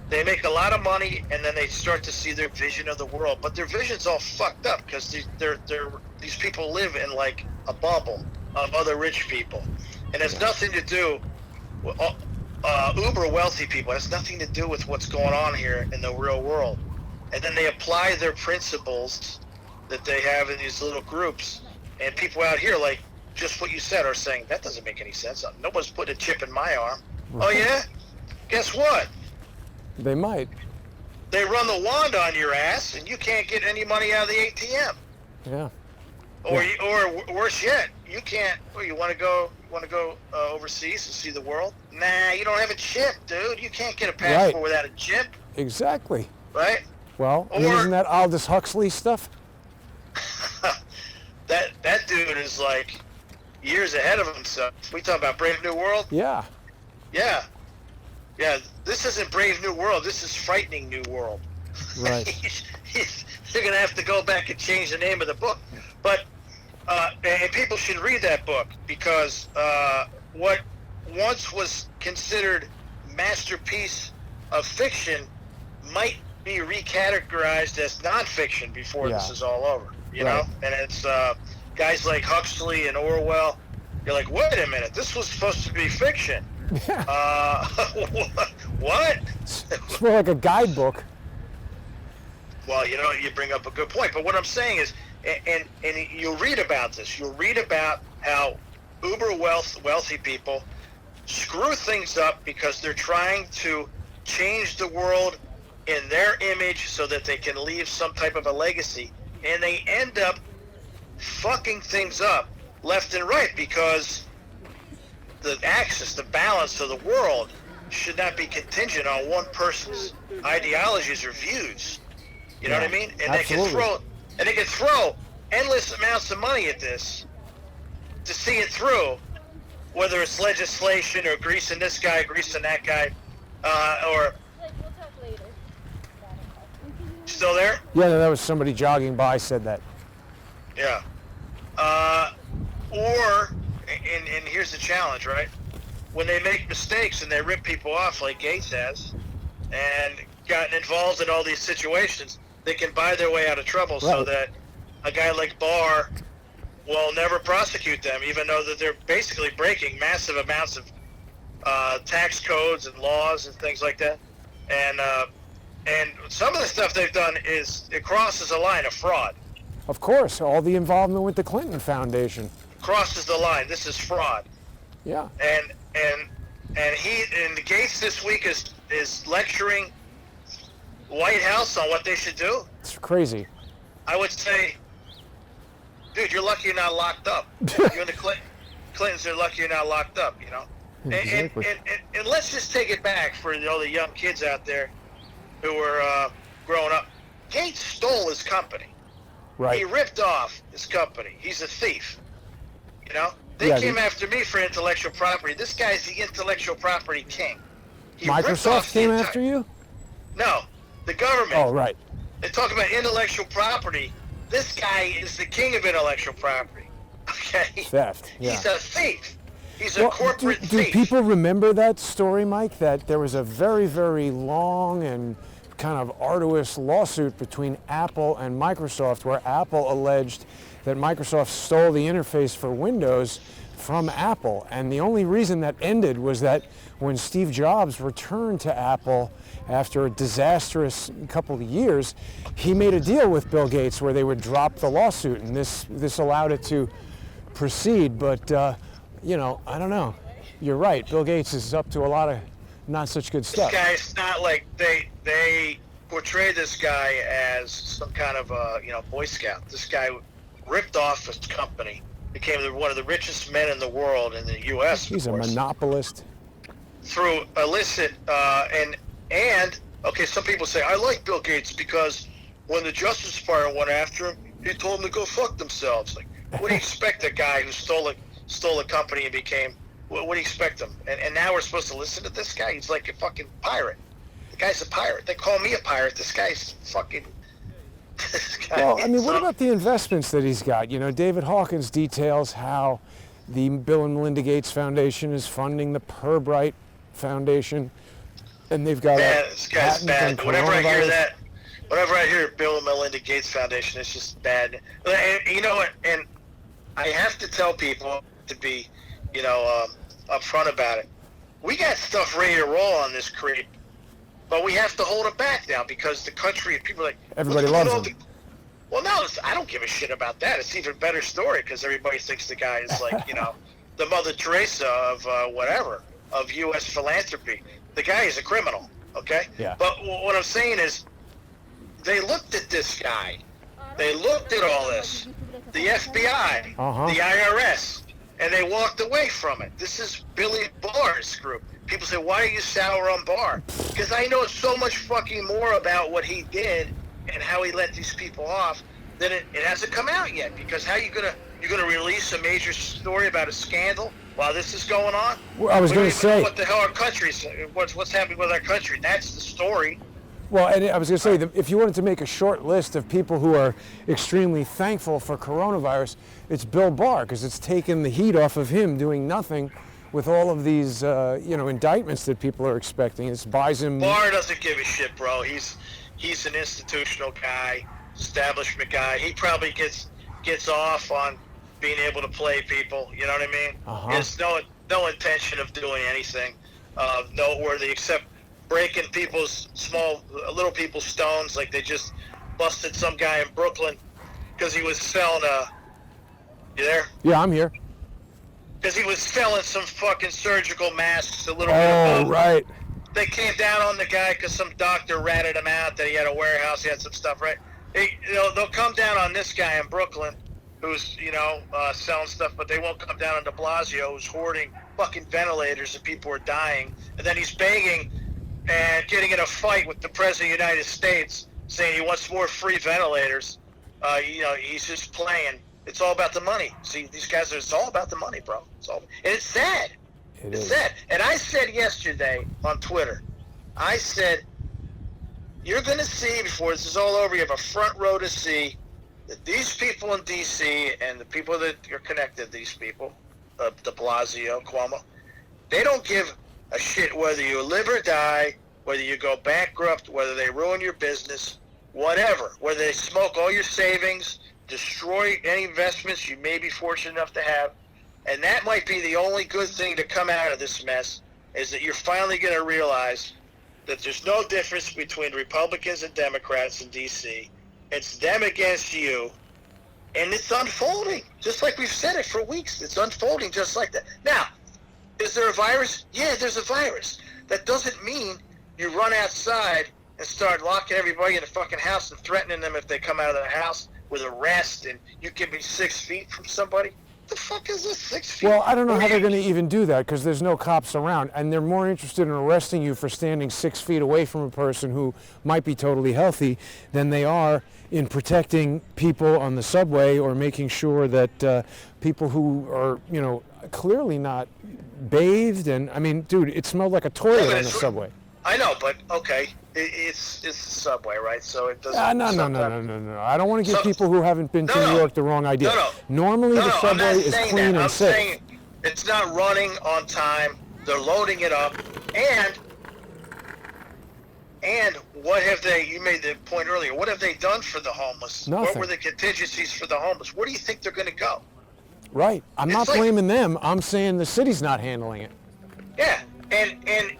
they make a lot of money, and then they start to see their vision of the world. But their vision's all fucked up because these people live in like a bubble of other rich people, and it's nothing to do with uber wealthy people. It has nothing to do with what's going on here in the real world. And then they apply their principles that they have in these little groups, and people out here, like just what you said, are saying that doesn't make any sense. Nobody's putting a chip in my arm. Right. Oh yeah? Guess what? They might. They run the wand on your ass, and you can't get any money out of the ATM. Yeah. Or worse yet, you can't. Well, you want to go overseas and see the world? Nah, you don't have a chip, dude. You can't get a passport Right. without a chip, Exactly. right? Well, and Or- isn't that Aldous Huxley stuff? That dude is like years ahead of himself. We talk about Brave New World. Yeah. Yeah. This isn't Brave New World. This is Frightening New World. Right. They're going to have to go back and change the name of the book. But and people should read that book because what once was considered masterpiece of fiction might be recategorized as nonfiction before this is all over. You know, and it's guys like Huxley and Orwell, you're like, wait a minute, this was supposed to be fiction. What? It's more like a guidebook. Well, you know, you bring up a good point. But what I'm saying is, and you'll read about this. You'll read about how uber wealthy people screw things up because they're trying to change the world in their image so that they can leave some type of a legacy. And they end up fucking things up left and right because the axis, the balance of the world should not be contingent on one person's ideologies or views. You know what I mean? And they can throw endless amounts of money at this to see it through, whether it's legislation or greasing this guy, greasing that guy, or. We'll talk later. Still there? Yeah, that was somebody jogging by said that. Yeah. And here's the challenge, right? When they make mistakes and they rip people off like Gates has, and gotten involved in all these situations, they can buy their way out of trouble so that a guy like Barr will never prosecute them, even though that they're basically breaking massive amounts of tax codes and laws and things like that. And some of the stuff they've done it crosses a line of fraud. Of course, all the involvement with the Clinton Foundation. Crosses the line. This is fraud. Yeah. And Gates this week is lecturing White House on what they should do. It's crazy. I would say, dude, you're lucky you're not locked up. You and the Clintons are lucky you're not locked up, you know? Exactly. And let's just take it back for all the young kids out there who were growing up. Gates stole his company. Right. He ripped off his company. He's a thief. You know? They came after me for intellectual property. This guy's the intellectual property king. He Microsoft came after you? No, the government. Oh, right. They talk about intellectual property. This guy is the king of intellectual property. Okay? Theft, yeah. He's a thief. He's a corporate do thief. people remember that story, Mike, that there was a very, very long and kind of arduous lawsuit between Apple and Microsoft where Apple alleged that Microsoft stole the interface for Windows from Apple. And the only reason that ended was that when Steve Jobs returned to Apple after a disastrous couple of years, he made a deal with Bill Gates where they would drop the lawsuit, and this allowed it to proceed. But, you know, I don't know. You're right. Bill Gates is up to a lot of not such good stuff. This guy's not like they portray this guy as some kind of Boy Scout. This guy ripped off his company, became one of the richest men in the world in the U.S. He's a monopolist. Through illicit and okay, some people say I like Bill Gates because when the Justice Department went after him, he told them to go fuck themselves. Like, what do you expect a guy who stole a company and became? What do you expect him? And now we're supposed to listen to this guy? He's like a fucking pirate. The guy's a pirate. They call me a pirate. This guy's fucking. Well, I mean, what about the investments that he's got? You know, David Hawkins details how the Bill and Melinda Gates Foundation is funding the Pirbright Foundation, and they've got this guy's bad. Whenever I hear Bill and Melinda Gates Foundation, it's just bad. And you know what? And I have to tell people to be, upfront about it. We got stuff ready to roll on this creep, but we have to hold it back now because the country, people are like, everybody loves him. Well, no, I don't give a shit about that. It's an even better story because everybody thinks the guy is like, the Mother Teresa of whatever, of U.S. philanthropy. The guy is a criminal, okay? Yeah. But what I'm saying is they looked at this guy. They looked at all this. The FBI, the IRS, and they walked away from it. This is Billy Barr's group. People say, why are you sour on Barr? Because I know so much fucking more about what he did and how he let these people off than it hasn't come out yet. Because how you're gonna release a major story about a scandal while this is going on? Well, I was going to say, what the hell our country's, what's happening with our country? That's the story. Well, and I was going to say, if you wanted to make a short list of people who are extremely thankful for coronavirus, it's Bill Barr, because it's taken the heat off of him doing nothing with all of these, indictments that people are expecting. It buys him. Barr doesn't give a shit, bro. He's an institutional guy, establishment guy. He probably gets off on being able to play people. You know what I mean? Uh-huh. There's no intention of doing anything noteworthy except breaking little people's stones. Like they just busted some guy in Brooklyn because he was selling you there? Yeah, I'm here. Because he was selling some fucking surgical masks a little bit Oh, above. right. They came down on the guy because some doctor ratted him out that he had a warehouse, he had some stuff, right? They'll come down on this guy in Brooklyn who's, selling stuff, but they won't come down on de Blasio who's hoarding fucking ventilators and people are dying. And then he's begging and getting in a fight with the President of the United States saying he wants more free ventilators. He's just playing. It's all about the money. See, these guys, it's all about the money, bro. And it's sad. It's sad. And I said yesterday on Twitter, I said, you're going to see before this is all over, you have a front row to see that these people in D.C. and the people that are connected to these people, de Blasio, Cuomo, they don't give a shit whether you live or die, whether you go bankrupt, whether they ruin your business, whatever, whether they smoke all your savings, destroy any investments you may be fortunate enough to have. And that might be the only good thing to come out of this mess, is that you're finally going to realize that there's no difference between Republicans and Democrats in D.C. It's them against you, and it's unfolding, just like we've said it for weeks. It's unfolding just like that. Now, is there a virus? Yeah, there's a virus. That doesn't mean you run outside and start locking everybody in a fucking house and threatening them if they come out of the house with arrest, and you can be 6 feet from somebody. What the fuck is this 6 feet? Well, I don't know how they're going to even do that because there's no cops around, and they're more interested in arresting you for standing 6 feet away from a person who might be totally healthy than they are in protecting people on the subway or making sure that people who are, clearly not bathed. And I mean, dude, it smelled like a toilet on the subway. I know, but okay, it's the subway, right? So it doesn't. No. I don't want to give people who haven't been to New York the wrong idea. Normally the subway is clean and safe. I'm saying it's not running on time. They're loading it up, and what have they? You made the point earlier. What have they done for the homeless? Nothing. What were the contingencies for the homeless? Where do you think they're going to go? Right. I'm not blaming them. I'm saying the city's not handling it. Yeah, and.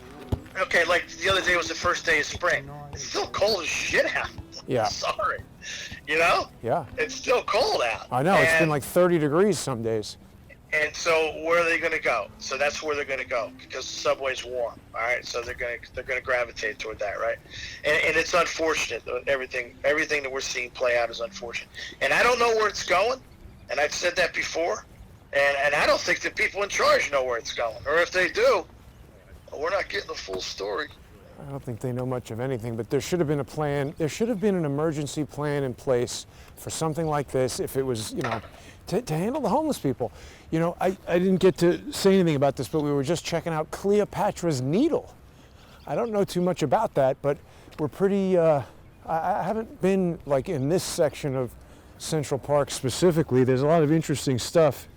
Okay, like the other day was the first day of spring. It's still cold as shit out. Yeah. Sorry. Yeah. It's still cold out. I know. It's been like 30 degrees some days. And so where are they going to go? So that's where they're going to go because the subway's warm. All right. So they're going to gravitate toward that, right? And it's unfortunate. Everything that we're seeing play out is unfortunate. And I don't know where it's going. And I've said that before. And I don't think the people in charge know where it's going. Or if they do, we're not getting the full story. I don't think they know much of anything, but there should have been a plan. There should have been an emergency plan in place for something like this if it was, to handle the homeless people. I didn't get to say anything about this, but we were just checking out Cleopatra's Needle. I don't know too much about that, but we're pretty, I haven't been like in this section of Central Park specifically. There's a lot of interesting stuff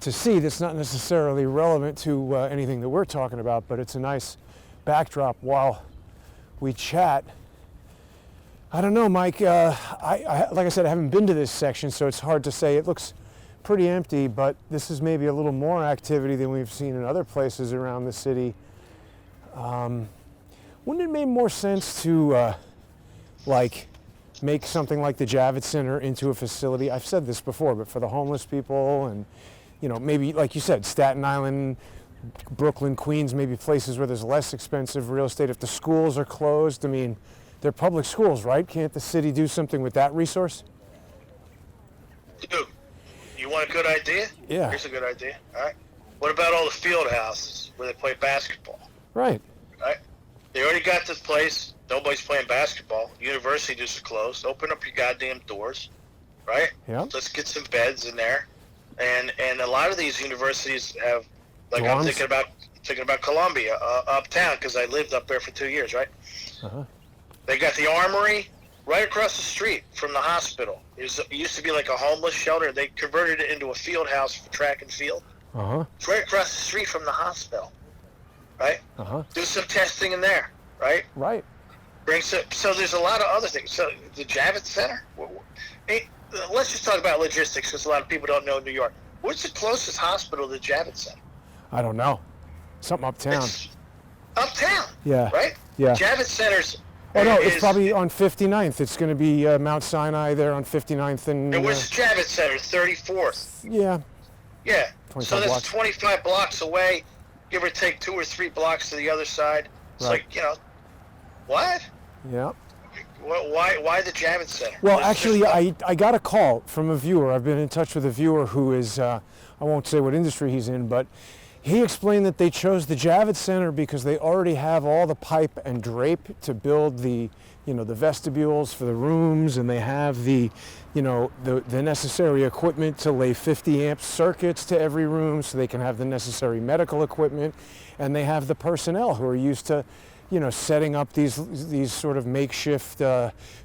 to see that's not necessarily relevant to anything that we're talking about, but it's a nice backdrop while we chat. I don't know, Mike. I like I said, I haven't been to this section, so it's hard to say. It looks pretty empty, but this is maybe a little more activity than we've seen in other places around the city. Wouldn't it make more sense to make something like the Javits Center into a facility? I've said this before, but for the homeless people and maybe, like you said, Staten Island, Brooklyn, Queens, maybe places where there's less expensive real estate. If the schools are closed, I mean, they're public schools, right? Can't the city do something with that resource? Dude, you want a good idea? Yeah. Here's a good idea. All right. What about all the field houses where they play basketball? Right. Right. They already got this place. Nobody's playing basketball. University just closed. Open up your goddamn doors. Right? Yeah. Let's get some beds in there. And a lot of these universities have, like dorms? I'm thinking about Columbia, uptown, because I lived up there for 2 years, right? Uh-huh. They got the Armory right across the street from the hospital. It used to be like a homeless shelter. They converted it into a field house for track and field. Uh-huh. It's right across the street from the hospital, right? Uh-huh. Do some testing in there, right? Right. So there's a lot of other things. So the Javits Center, let's just talk about logistics because a lot of people don't know New York. What's the closest hospital to Javits Center? I don't know. Something uptown. It's uptown. Yeah. Right? Yeah. Javits Center's. Oh, no, it's probably on 59th. It's going to be Mount Sinai there on 59th. And where's Javits Center? 34th. Yeah. Yeah. 25 So that's blocks. 25 blocks away, give or take 2 or 3 blocks to the other side. It's Right. like, what? Yeah. Why the Javits Center? Well, There's actually, I got a call from a viewer. I've been in touch with a viewer who is, I won't say what industry he's in, but he explained that they chose the Javits Center because they already have all the pipe and drape to build the vestibules for the rooms, and they have the necessary equipment to lay 50 amp circuits to every room so they can have the necessary medical equipment, and they have the personnel who are used to setting up these sort of makeshift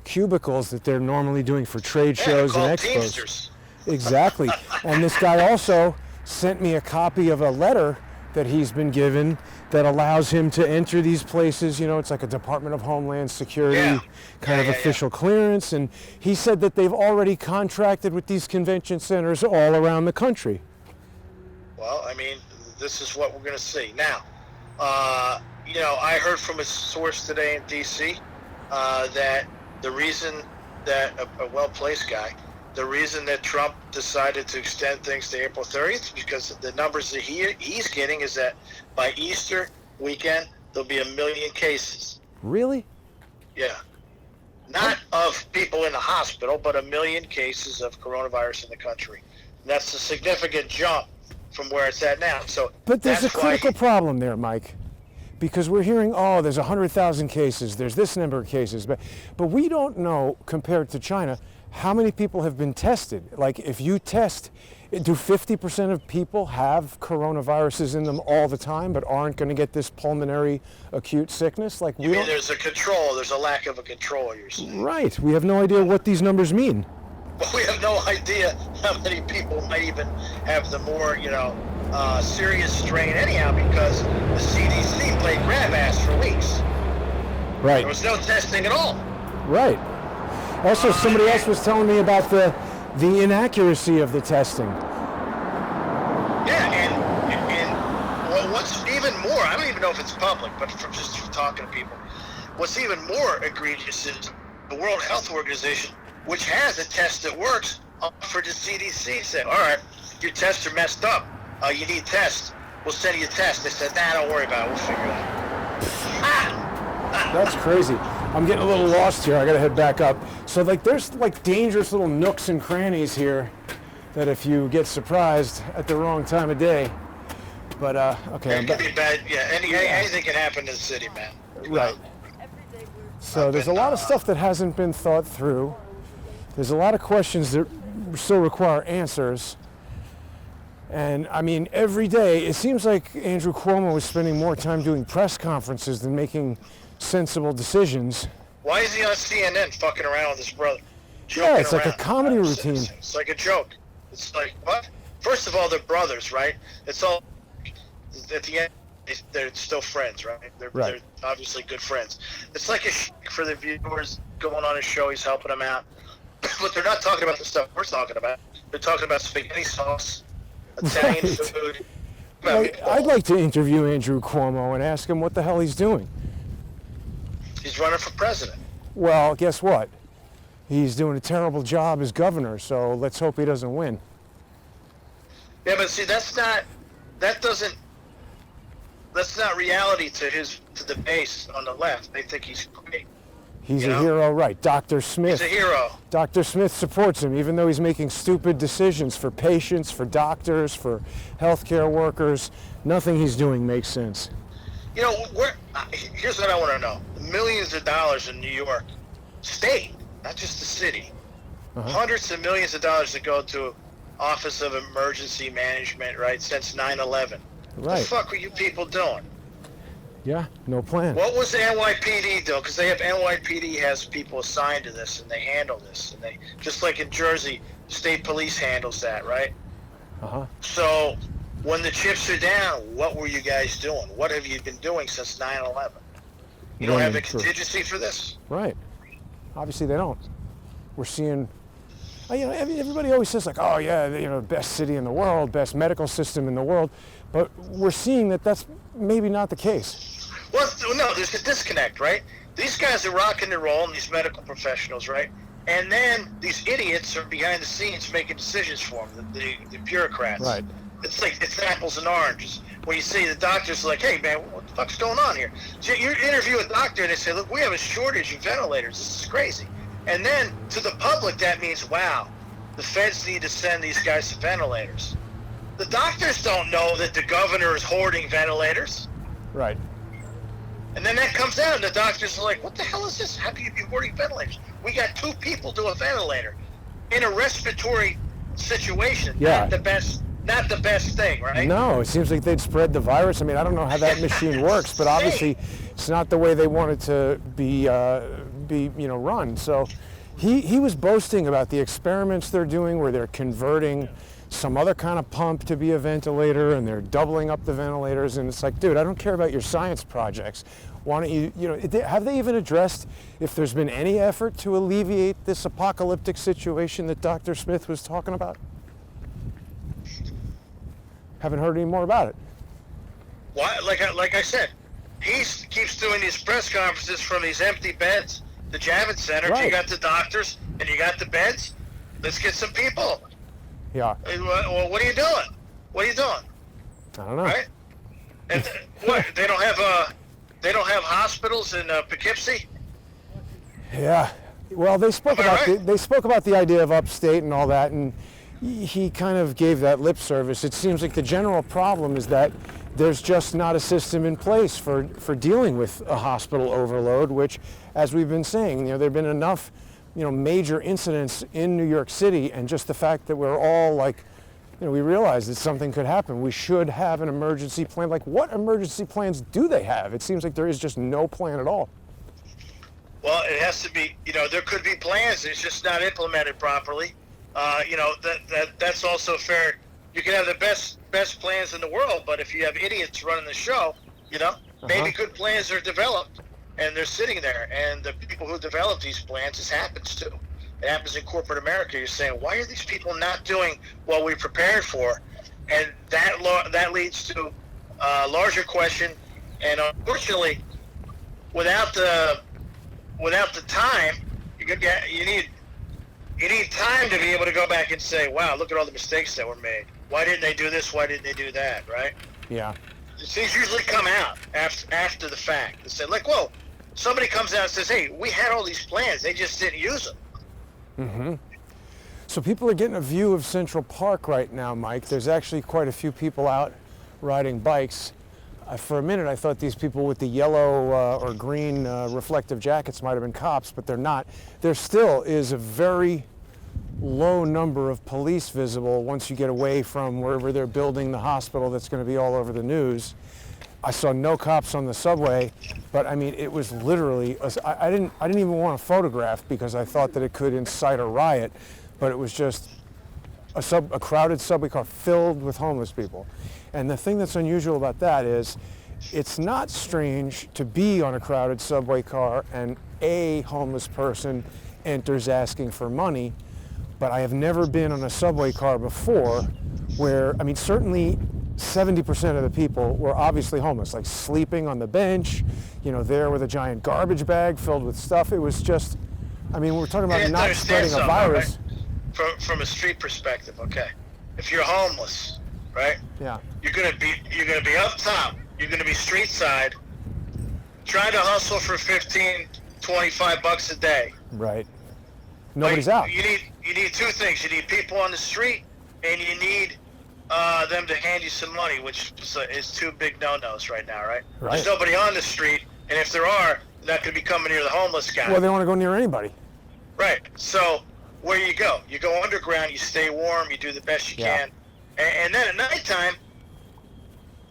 cubicles that they're normally doing for trade shows and expos. Teamsters. Exactly. And this guy also sent me a copy of a letter that he's been given that allows him to enter these places. It's like a Department of Homeland Security kind of official clearance. And he said that they've already contracted with these convention centers all around the country. Well, I mean, this is what we're going to see. Now, I heard from a source today in D.C. That the reason that a well-placed guy, the reason that Trump decided to extend things to April 30th, because the numbers that he's getting is that by Easter weekend, there'll be 1 million cases. Really? Yeah. Not of people in the hospital, but 1 million cases of coronavirus in the country. And that's a significant jump from where it's at now. So, but there's a that's why critical problem there, Mike. Because we're hearing, there's 100,000 cases, there's this number of cases, but we don't know, compared to China, how many people have been tested. Like, if you test, do 50% of people have coronaviruses in them all the time, but aren't going to get this pulmonary acute sickness? Like, You mean there's a lack of a control, you're saying? Right. We have no idea what these numbers mean. But we have no idea how many people might even have the more, serious strain anyhow, because the CDC played grab ass for weeks. Right. There was no testing at all. Right. Also, somebody else was telling me about the inaccuracy of the testing. Yeah, and what's even more, I don't even know if it's public, but from talking to people, what's even more egregious is the World Health Organization, which has a test that works, offered the CDC, said, all right, your tests are messed up. You need tests. We'll send you a test. They said, don't worry about it. We'll figure it out. That's crazy. I'm getting a little lost here. I gotta head back up. So there's dangerous little nooks and crannies here that if you get surprised at the wrong time of day. But okay. It could be bad. Yeah, anything can happen in the city, man. Right. So there's a lot of stuff that hasn't been thought through. There's a lot of questions that still require answers. And I mean, every day, it seems like Andrew Cuomo is spending more time doing press conferences than making sensible decisions. Why is he on CNN fucking around with his brother? Yeah, it's like a around? comedy routine. It's like a joke. It's like, what? First of all, they're brothers, right? It's all, at the end, they're still friends, right? They're obviously good friends. It's like a for the viewers going on his show, he's helping them out. But they're not talking about the stuff we're talking about. They're talking about spaghetti sauce, Italian food. I'd like to interview Andrew Cuomo and ask him what the hell he's doing. He's running for president. Well, guess what? He's doing a terrible job as governor, so let's hope he doesn't win. Yeah, but see, that's not reality to the base on the left. They think he's great. He's a hero, right? Dr. Smith. He's a hero. Dr. Smith supports him, even though he's making stupid decisions for patients, for doctors, for healthcare workers. Nothing he's doing makes sense. Here's what I want to know. Millions of dollars in New York state, not just the city. Hundreds of millions of dollars that go to Office of Emergency Management, right, since 9/11. Right. What the fuck were you people doing? Yeah, no plan. What was the NYPD doing? Because NYPD has people assigned to this, and they handle this. And they, just like in Jersey, state police handles that, right? So when the chips are down, what were you guys doing? What have you been doing since 9/11? You don't have a contingency for this? Right. Obviously they don't. We're seeing Everybody always says like, oh yeah, best city in the world, best medical system in the world, but we're seeing that that's maybe not the case. Well, no, there's a disconnect, right? These guys are rocking and rolling, these medical professionals, right? And then these idiots are behind the scenes making decisions for them, the bureaucrats. Right. It's apples and oranges. When you see the doctors like, hey man, what the fuck's going on here? So you interview a doctor and they say, look, we have a shortage of ventilators. This is crazy. And then to the public, that means, wow, the feds need to send these guys to ventilators. The doctors don't know that the governor is hoarding ventilators. Right. And then that comes out and the doctors are like, what the hell is this? How can you be hoarding ventilators? We got 2 people to a ventilator in a respiratory situation. Yeah. Not the best thing, right? No, it seems like they'd spread the virus. I mean, I don't know how that machine works, but obviously it's not the way they want it to be run. So he was boasting about the experiments they're doing where they're converting some other kind of pump to be a ventilator and they're doubling up the ventilators, and it's like, dude, I don't care about your science projects. Why don't you have they even addressed if there's been any effort to alleviate this apocalyptic situation that Dr. Smith was talking about? Haven't heard any more about it. Why? Like I said, he keeps doing these press conferences from these empty beds, the Javits Center. Right. You got the doctors and you got the beds. Let's get some people. Yeah. Well, what are you doing? What are you doing? I don't know. Right? And what? They don't have hospitals in Poughkeepsie. Yeah. Well, they spoke Am I about right? they spoke about the idea of upstate and all that, and he kind of gave that lip service. It seems like the general problem is that there's just not a system in place for dealing with a hospital overload, which, as we've been saying, there have been enough, major incidents in New York City, and just the fact that we're all like, we realize that something could happen. We should have an emergency plan. Like, what emergency plans do they have? It seems like there is just no plan at all. Well, it has to be. There could be plans. It's just not implemented properly. That's also fair. You can have the best plans in the world, but if you have idiots running the show, maybe good plans are developed and they're sitting there, and the people who develop these plans, this happens to. It happens in corporate America. You're saying, why are these people not doing what we prepared for? And that leads to a larger question. And unfortunately, without the time, you need time to be able to go back and say, wow, look at all the mistakes that were made. Why didn't they do this? Why didn't they do that? Right? Yeah. Things usually come out after the fact. They say, like, whoa, somebody comes out and says, hey, we had all these plans. They just didn't use them. Mm-hmm. So people are getting a view of Central Park right now, Mike. There's actually quite a few people out riding bikes. For a minute, I thought these people with the yellow or green reflective jackets might have been cops, but they're not. There still is a very low number of police visible once you get away from wherever they're building the hospital that's going to be all over the news. I saw no cops on the subway, but I mean, it was literally, I didn't even want to photograph because I thought that it could incite a riot, but it was just a crowded subway car filled with homeless people. And the thing that's unusual about that is it's not strange to be on a crowded subway car and a homeless person enters asking for money, but I have never been on a subway car before where, I mean, certainly 70% of the people were obviously homeless, like sleeping on the bench, there with a giant garbage bag filled with stuff. It was just, I mean, we're talking about not spreading a virus. Right? From a street perspective, okay. If you're homeless, right? Yeah. You're gonna be up top. You're gonna be street side, trying to hustle for 15, 25 bucks a day. Right. Nobody's out. You need 2 things. You need people on the street, and you need them to hand you some money, which is 2 big no-nos right now, right? Right. There's nobody on the street, and if there are, they're not going to be coming near the homeless guy. Well, they don't want to go near anybody. Right. So where you go? You go underground, you stay warm, you do the best you can. And then at nighttime,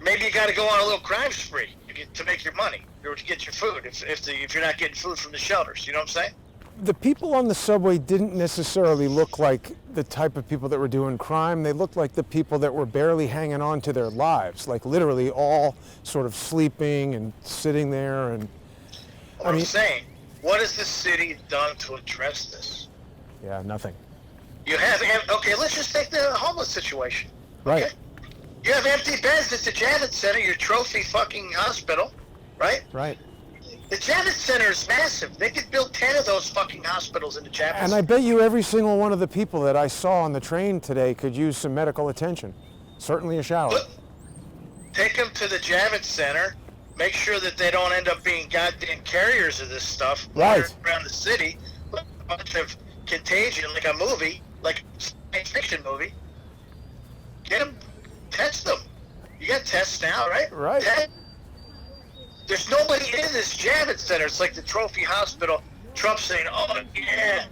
maybe you got to go on a little crime spree to make your money, or to get your food, if you're not getting food from the shelters. You know what I'm saying? The people on the subway didn't necessarily look like the type of people that were doing crime. They looked like the people that were barely hanging on to their lives, like literally all sort of sleeping and sitting there. And I'm saying, what has the city done to address this? Yeah, nothing. You have, okay, let's just take the homeless situation. Right. Okay? You have empty beds at the Javits Center, your trophy fucking hospital, right? Right. The Javits Center is massive. They could build 10 of those fucking hospitals in the Javits And I bet you every single one of the people that I saw on the train today could use some medical attention. Certainly a shower. Take them to the Javits Center. Make sure that they don't end up being goddamn carriers of this stuff Right. around the city. A bunch of contagion, like a movie, like a science fiction movie. Get them, test them. You got tests now, right? Right. There's nobody in this Javits Center. It's like the trophy hospital. Trump saying, "Oh yeah."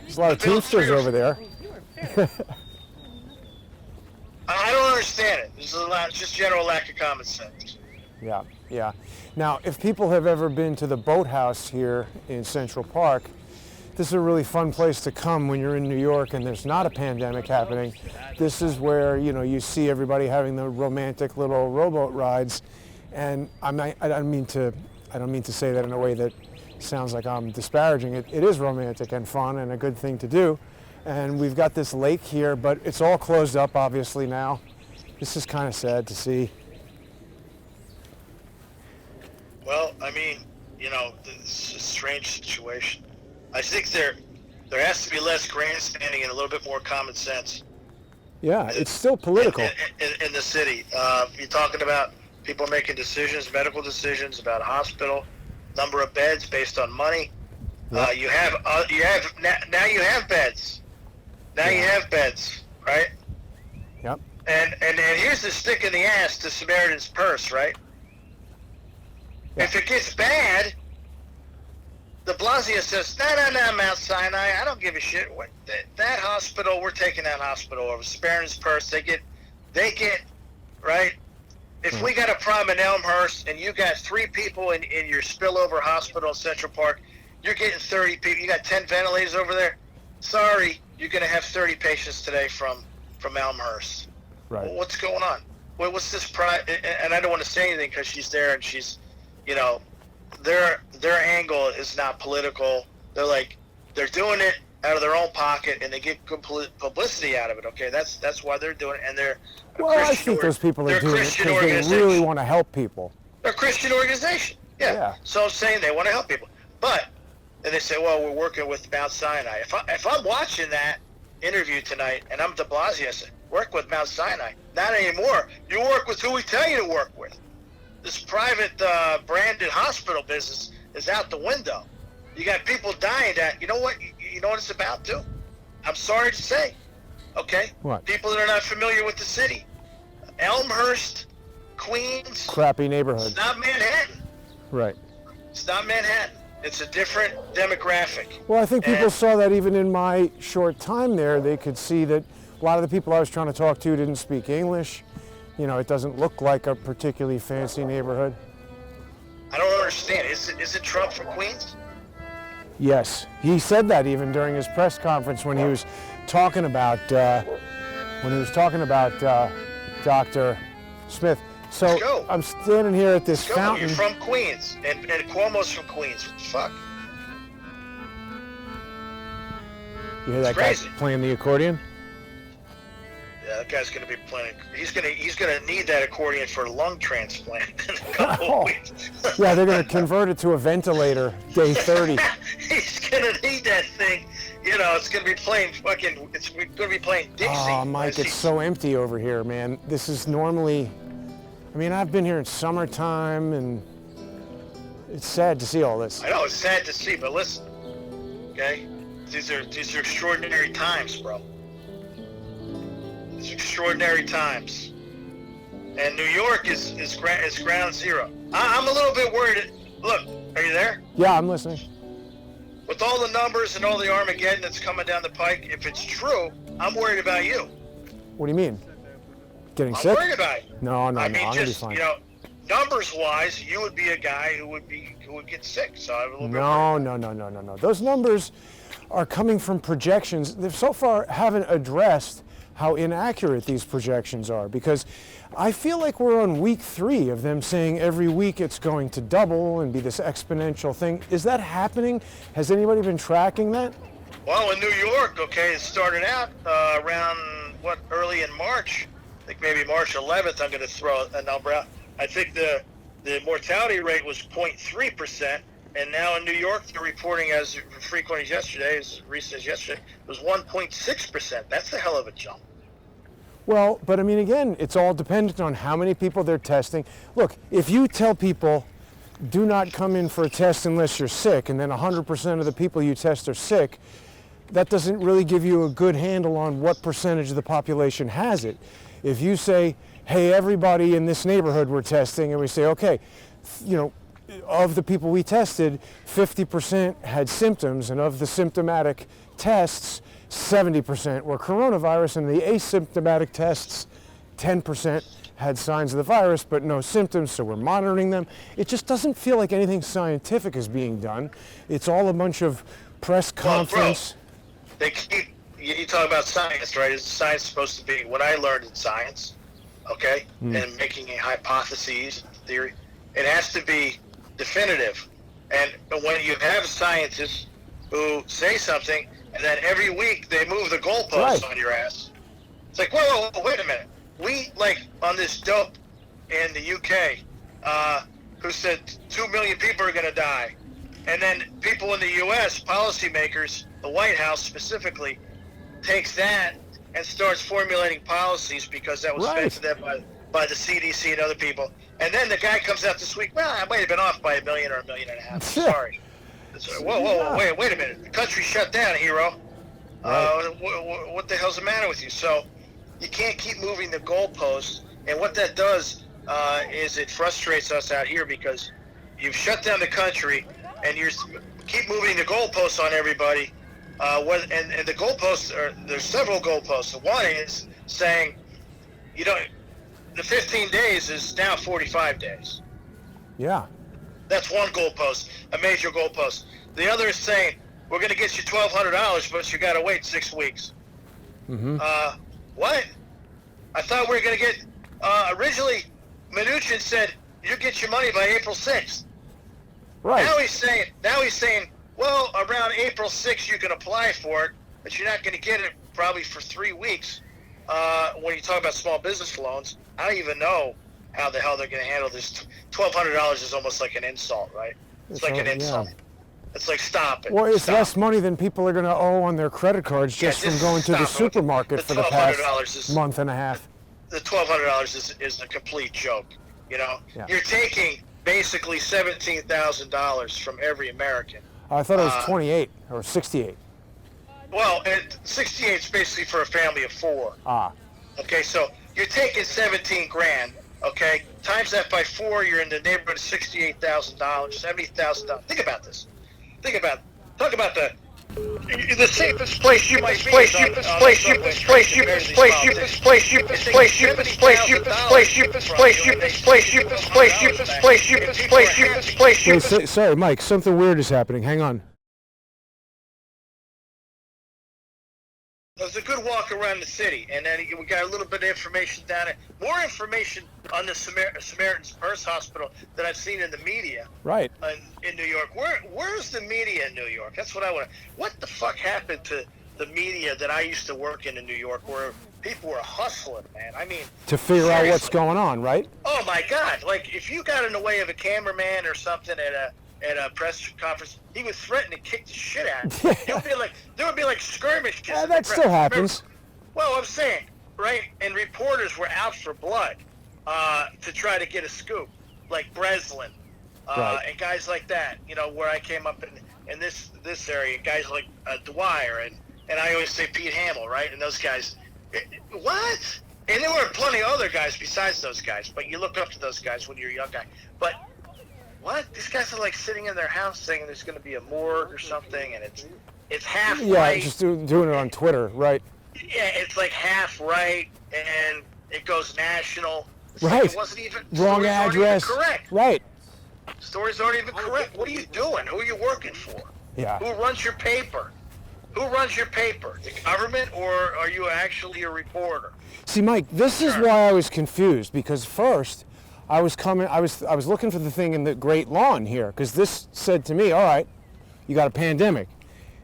There's a lot of Teamsters over there. I don't understand it. There's just general lack of common sense. Yeah, yeah. Now, if people have ever been to the boathouse here in Central Park, this is a really fun place to come when you're in New York and there's not a pandemic happening. This is where, you know, you see everybody having the romantic little rowboat rides. And I don't mean to say that in a way that sounds like I'm disparaging it. It is romantic and fun and a good thing to do. And we've got this lake here, but it's all closed up obviously now. This is kind of sad to see. Well, I mean, you know, it's a strange situation. I think there has to be less grandstanding and a little bit more common sense. Yeah, it's still political. In the city. You're talking about people making decisions, medical decisions about a hospital, number of beds based on money. Yep. You have beds. Now you have beds, right? Yep. And here's the stick in the ass to Samaritan's Purse, right? Yeah. If it gets bad, de Blasio says, no, Mount Sinai, I don't give a shit. That hospital, we're taking that hospital over. Samaritan's Purse, they get, right? If we got a problem in Elmhurst and you got 3 people in your spillover hospital in Central Park, you're getting 30 people. You got 10 ventilators over there. Sorry, you're going to have 30 patients today from Elmhurst. Right. Well, what's going on? Well, what's this and I don't want to say anything because she's there and she's, you know, their angle is not political. They're doing it out of their own pocket and they get good publicity out of it. Okay, that's why they're doing it. And they're I think those people are doing it because they really want to help people. They're a Christian organization. Yeah. So I'm saying they want to help people, but and they say, well, we're working with Mount Sinai. If I'm watching that interview tonight and I'm de Blasio, I say, work with Mount Sinai. Not anymore. You work with who we tell you to work with. This private branded hospital business is out the window. You got people dying. You know what? You know what it's about too? I'm sorry to say. Okay. What? People that are not familiar with the city. Elmhurst, Queens. Crappy neighborhood. It's not Manhattan. Right. It's not Manhattan. It's a different demographic. Well, I think people saw that even in my short time there. They could see that a lot of the people I was trying to talk to didn't speak English. You know, it doesn't look like a particularly fancy neighborhood. I don't understand. Isn't Trump from Queens? Yes, he said that even during his press conference when he was talking about Dr. Smith. So I'm standing here at this fountain. You're from Queens, and Cuomo's from Queens. What the fuck? You hear that guy playing the accordion? Yeah, that guy's gonna be playing. He's gonna need that accordion for a lung transplant in a couple of weeks. Yeah, they're gonna convert it to a ventilator day 30. He's gonna need that thing. You know, it's gonna be playing fucking. It's gonna be playing Dixie. Oh, Mike, it's so empty over here, man. This is normally. I mean, I've been here in summertime, and it's sad to see all this. I know it's sad to see, but listen, okay, these are extraordinary times, bro. It's extraordinary times, and New York is ground zero. I'm a little bit worried. Look, are you there? Yeah, I'm listening. With all the numbers and all the Armageddon that's coming down the pike, if it's true, I'm worried about you. What do you mean? Getting I'm sick? worried about you. No, I'm I mean, gonna just, be fine. you know, numbers-wise, you would be a guy who would get sick. So I'm a little bit worried. No. Those numbers are coming from projections. They so far haven't addressed how inaccurate these projections are, because I feel like we're on week 3 of them saying every week it's going to double and be this exponential thing. Is that happening? Has anybody been tracking that? Well, in New York, okay, it started out around, early in March. I think maybe March 11th, I'm going to throw a number out. I think the mortality rate was 0.3%, and now in New York, they're reporting as frequent as yesterday, as recent as yesterday, it was 1.6%. That's a hell of a jump. Well, but I mean, again, it's all dependent on how many people they're testing. Look, if you tell people, do not come in for a test unless you're sick, and then 100% of the people you test are sick, that doesn't really give you a good handle on what percentage of the population has it. If you say, hey, everybody in this neighborhood we're testing, and we say, okay, you know, of the people we tested, 50% had symptoms, and of the symptomatic tests, 70% were coronavirus, and the asymptomatic tests, 10% had signs of the virus but no symptoms, so we're monitoring them. It just doesn't feel like anything scientific is being done. It's all a bunch of press conference. Well, bro, they keep, you talk about science, right? Is science supposed to be what I learned in science, okay? And making hypotheses, theory. It has to be definitive. And when you have scientists who say something, and then every week they move the goalposts on your ass. It's like, whoa, wait a minute. We, like, on this dope in the UK, who said 2 million people are going to die. And then people in the US, policymakers, the White House specifically, takes that and starts formulating policies because that was fed to them by the CDC and other people. And then the guy comes out this week, well, I might have been off by 1 million or 1.5 million. Sorry. Whoa, wait a minute. The country shut down, hero. What the hell's the matter with you? So you can't keep moving the goalposts. And what that does is it frustrates us out here because you've shut down the country and you keep moving the goalposts on everybody. And the goalposts, there's several goalposts. One is saying, the 15 days is now 45 days. Yeah. That's one goalpost, a major goalpost. The other is saying, we're going to get you $1,200, but you got to wait 6 weeks. What? I thought we were going to get, originally, Mnuchin said, you get your money by April 6th. Right. Now he's saying, well, around April 6th you can apply for it, but you're not going to get it probably for 3 weeks. When you talk about small business loans, I don't even know how the hell they're going to handle this. $1,200 is almost like an insult, right? It's like an insult. Yeah. It's like, stop it. Well, it's less money than people are going to owe on their credit cards just from going to the supermarket for the past month and a half. The $1,200 is a complete joke, Yeah. You're taking basically $17,000 from every American. I thought it was 28 or 68. Well, 68 is basically for a family of 4. Okay, so you're taking 17 grand. Okay, times that by 4, you're in the neighborhood of $68,000, $70,000. Think about this. Talk about the safest place you might be. Wait, sorry, Mike. Something weird is happening. Hang on. It was a good walk around the city, and then we got a little bit of information down it. More information on the Samaritans Purse Hospital than I've seen in the media. Right. In New York. Where's the media in New York? That's what I want to... What the fuck happened to the media that I used to work in New York where people were hustling, man? I mean... To figure out what's going on, right? Oh, my God. Like, if you got in the way of a cameraman or something at a press conference, he would threaten to kick the shit out of you. There would be like skirmishes. Yeah, that still happens. Well, I'm saying, right? And reporters were out for blood to try to get a scoop, like Breslin and guys like that. Where I came up in this area, guys like Dwyer and I always say Pete Hamill, right? And those guys, what? And there were plenty of other guys besides those guys, but you look up to those guys when you're a young guy. But what? These guys are like sitting in their house saying there's going to be a morgue or something, and it's half right. Yeah, just doing it on Twitter, right? Yeah, it's like half right, and it goes national. Right. It wasn't even wrong address. Correct. Right. Stories aren't even correct. What are you doing? Who are you working for? Yeah. Who runs your paper? The government, or are you actually a reporter? See, Mike, this is why I was confused, because first I was looking for the thing in the Great Lawn here, because this said to me, all right, you got a pandemic.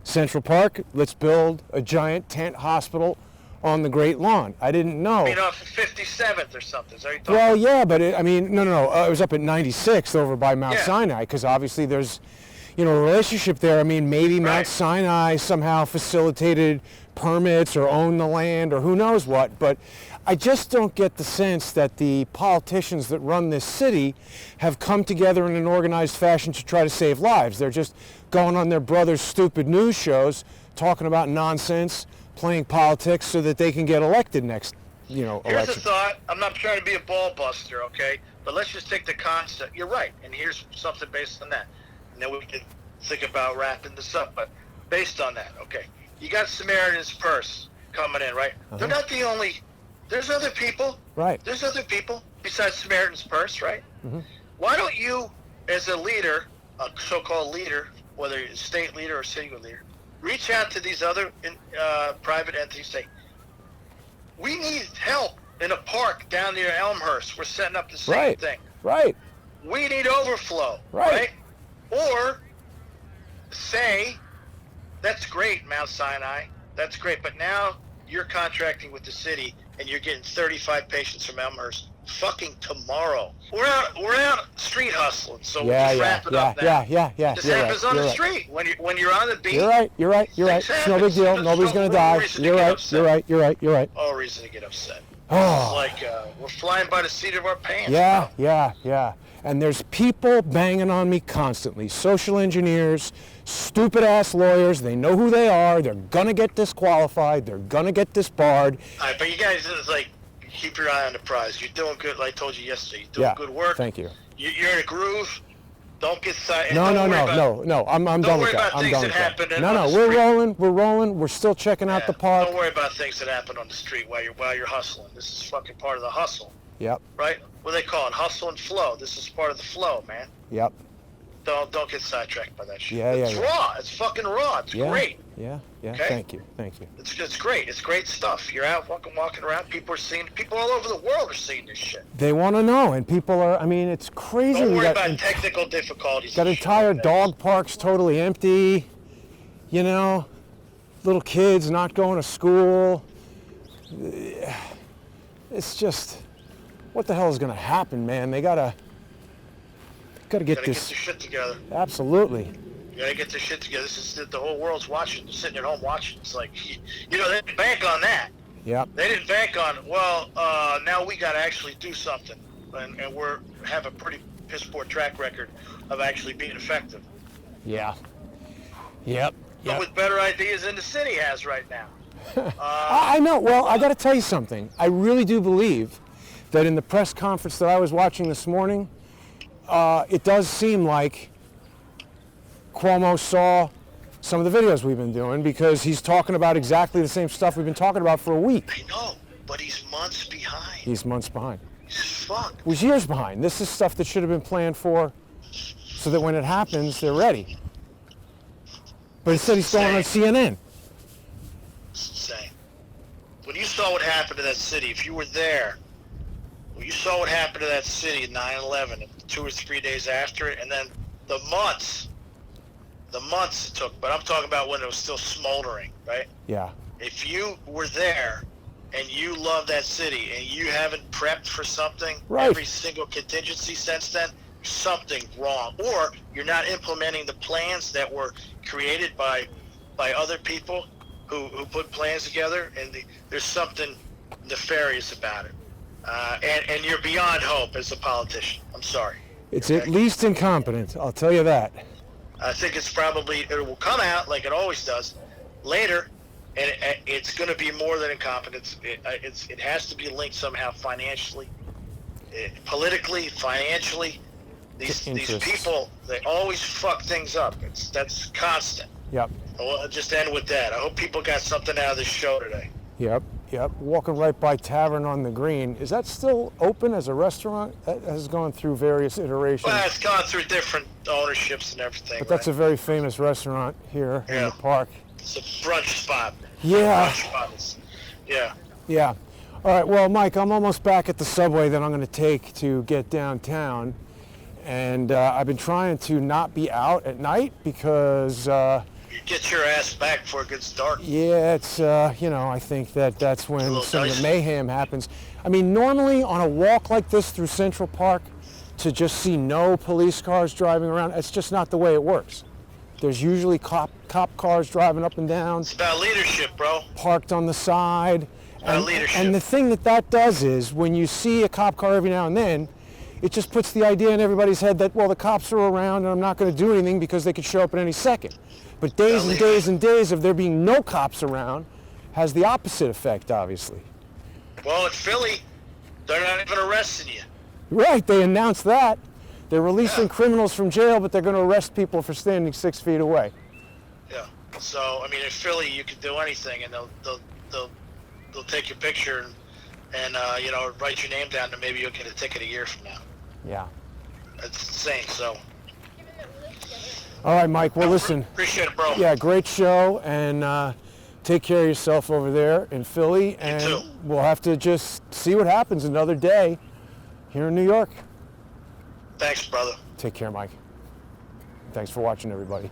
Central Park, let's build a giant tent hospital on the Great Lawn. I didn't know. You know, 57th or something. Is that what you're talking Well, about? yeah, but no. It was up at 96th over by Mount Yeah. Sinai, because obviously there's, a relationship there. I mean, maybe Mount Right. Sinai somehow facilitated permits or owned the land or who knows what, but I just don't get the sense that the politicians that run this city have come together in an organized fashion to try to save lives. They're just going on their brother's stupid news shows, talking about nonsense, playing politics so that they can get elected next, Here's election. a thought. I'm not trying to be a ball buster, okay? But let's just take the concept. You're right, and here's something based on that. And then we can think about wrapping this up. But based on that, okay, you got Samaritan's Purse coming in, right? They're not the only. There's other people. Right. There's other people besides Samaritan's Purse, right? Why don't you, as a leader, a so-called leader, whether you're a state leader or city leader, reach out to these other private entities, say, we need help in a park down near Elmhurst. We're setting up the same Right. thing. Right. We need overflow, Right. Or say, that's great, Mount Sinai. That's great, but now you're contracting with the city and you're getting 35 patients from Elmhurst fucking tomorrow. We're out street hustling, so we'll just wrap it up now. Yeah. This You're happens right. on You're the right. street when you're on the beat. You're right. Things It's no big happen. deal. There's Nobody's no gonna die. reason to You're get right. upset. You're right. All reason to get upset. Oh. It's like we're flying by the seat of our pants. Yeah. And there's people banging on me constantly. Social engineers, stupid ass lawyers. They know who they are. They're gonna get disqualified. They're gonna get disbarred. All right, but you guys, it's like, keep your eye on the prize. You're doing good, like I told you yesterday. You're doing good work. Thank you. You're in a groove. Don't get sidetracked. No. I'm done Don't with worry that. about I'm things done that with that. happen No, on the we're street. rolling. We're still checking out the park. Don't worry about things that happen on the street while you're hustling. This is fucking part of the hustle, Yep. right? What do they call it? Hustle and flow. This is part of the flow, man. Yep. Don't get sidetracked by that shit. Yeah. It's raw. It's fucking raw. It's great. Yeah. Okay? Thank you. It's great. It's great stuff. You're out walking around. People all over the world are seeing this shit. They want to know, and people are. I mean, it's crazy. Don't We worry got about technical difficulties. got and shit entire like that. dog parks totally empty. Little kids not going to school. It's just, what the hell is going to happen, man? They gotta get Gotta this. get your shit together. Absolutely. You gotta get this shit together. This is the whole world's watching. They're sitting at home watching. It's like, they didn't bank on that. Yep. They didn't bank on, now we gotta actually do something. And have a pretty piss poor track record of actually being effective. Yeah. Yep. But with better ideas than the city has right now. I know. Well, I got to tell you something. I really do believe that in the press conference that I was watching this morning, it does seem like Cuomo saw some of the videos we've been doing, because he's talking about exactly the same stuff we've been talking about for a week. I know, but he's months behind. He's months behind. He's fucked. He was years behind. This is stuff that should have been planned for, so that when it happens, they're ready. But instead, he's going on CNN. It's insane. When you saw what happened to that city, if you were there, when you saw what happened to that city in 9/11, 2 or 3 days after it, and then the months it took, but I'm talking about when it was still smoldering, right? Yeah. If you were there and you love that city and you haven't prepped for something, Right. every single contingency since then, something wrong. Or you're not implementing the plans that were created by other people who put plans together, and there's something nefarious about it. And you're beyond hope as a politician. I'm sorry. It's at least incompetent, I'll tell you that. I think it will come out like it always does later, and it's going to be more than incompetence. It has to be linked somehow financially, politically, financially. These people, they always fuck things up. That's constant. Yep. I'll just end with that. I hope people got something out of this show today. Yep. Walking right by Tavern on the Green. Is that still open as a restaurant? That has gone through various iterations. Well, it's gone through different ownerships and everything. But that's a right? very famous restaurant here in Yeah. the park. It's a brunch spot. Yeah. Brunch spot is, yeah. Yeah. All right, well, Mike, I'm almost back at the subway that I'm going to take to get downtown. And I've been trying to not be out at night because You get your ass back before it gets dark. Yeah, it's, I think that's when little some of the dicey. mayhem happens. I mean, normally on a walk like this through Central Park, to just see no police cars driving around, it's just not the way it works. There's usually cop cars driving up and down, It's about leadership, bro. parked on the side. Leadership. And the thing that does is, when you see a cop car every now and then, it just puts the idea in everybody's head that, well, the cops are around and I'm not going to do anything because they could show up at any second. But days and days and days of there being no cops around has the opposite effect, obviously. Well, in Philly, they're not even arresting you. Right, they announced that. They're releasing Yeah. criminals from jail, but they're going to arrest people for standing 6 feet away. Yeah. So, I mean, in Philly, you can do anything, and they'll take your picture and write your name down, and maybe you'll get a ticket a year from now. Yeah. That's insane. So, All right, Mike. Well, listen. appreciate it, bro. Yeah, great show, and take care of yourself over there in Philly. And too. we'll have to just see what happens another day here in New York. Thanks, brother. Take care, Mike. Thanks for watching, everybody.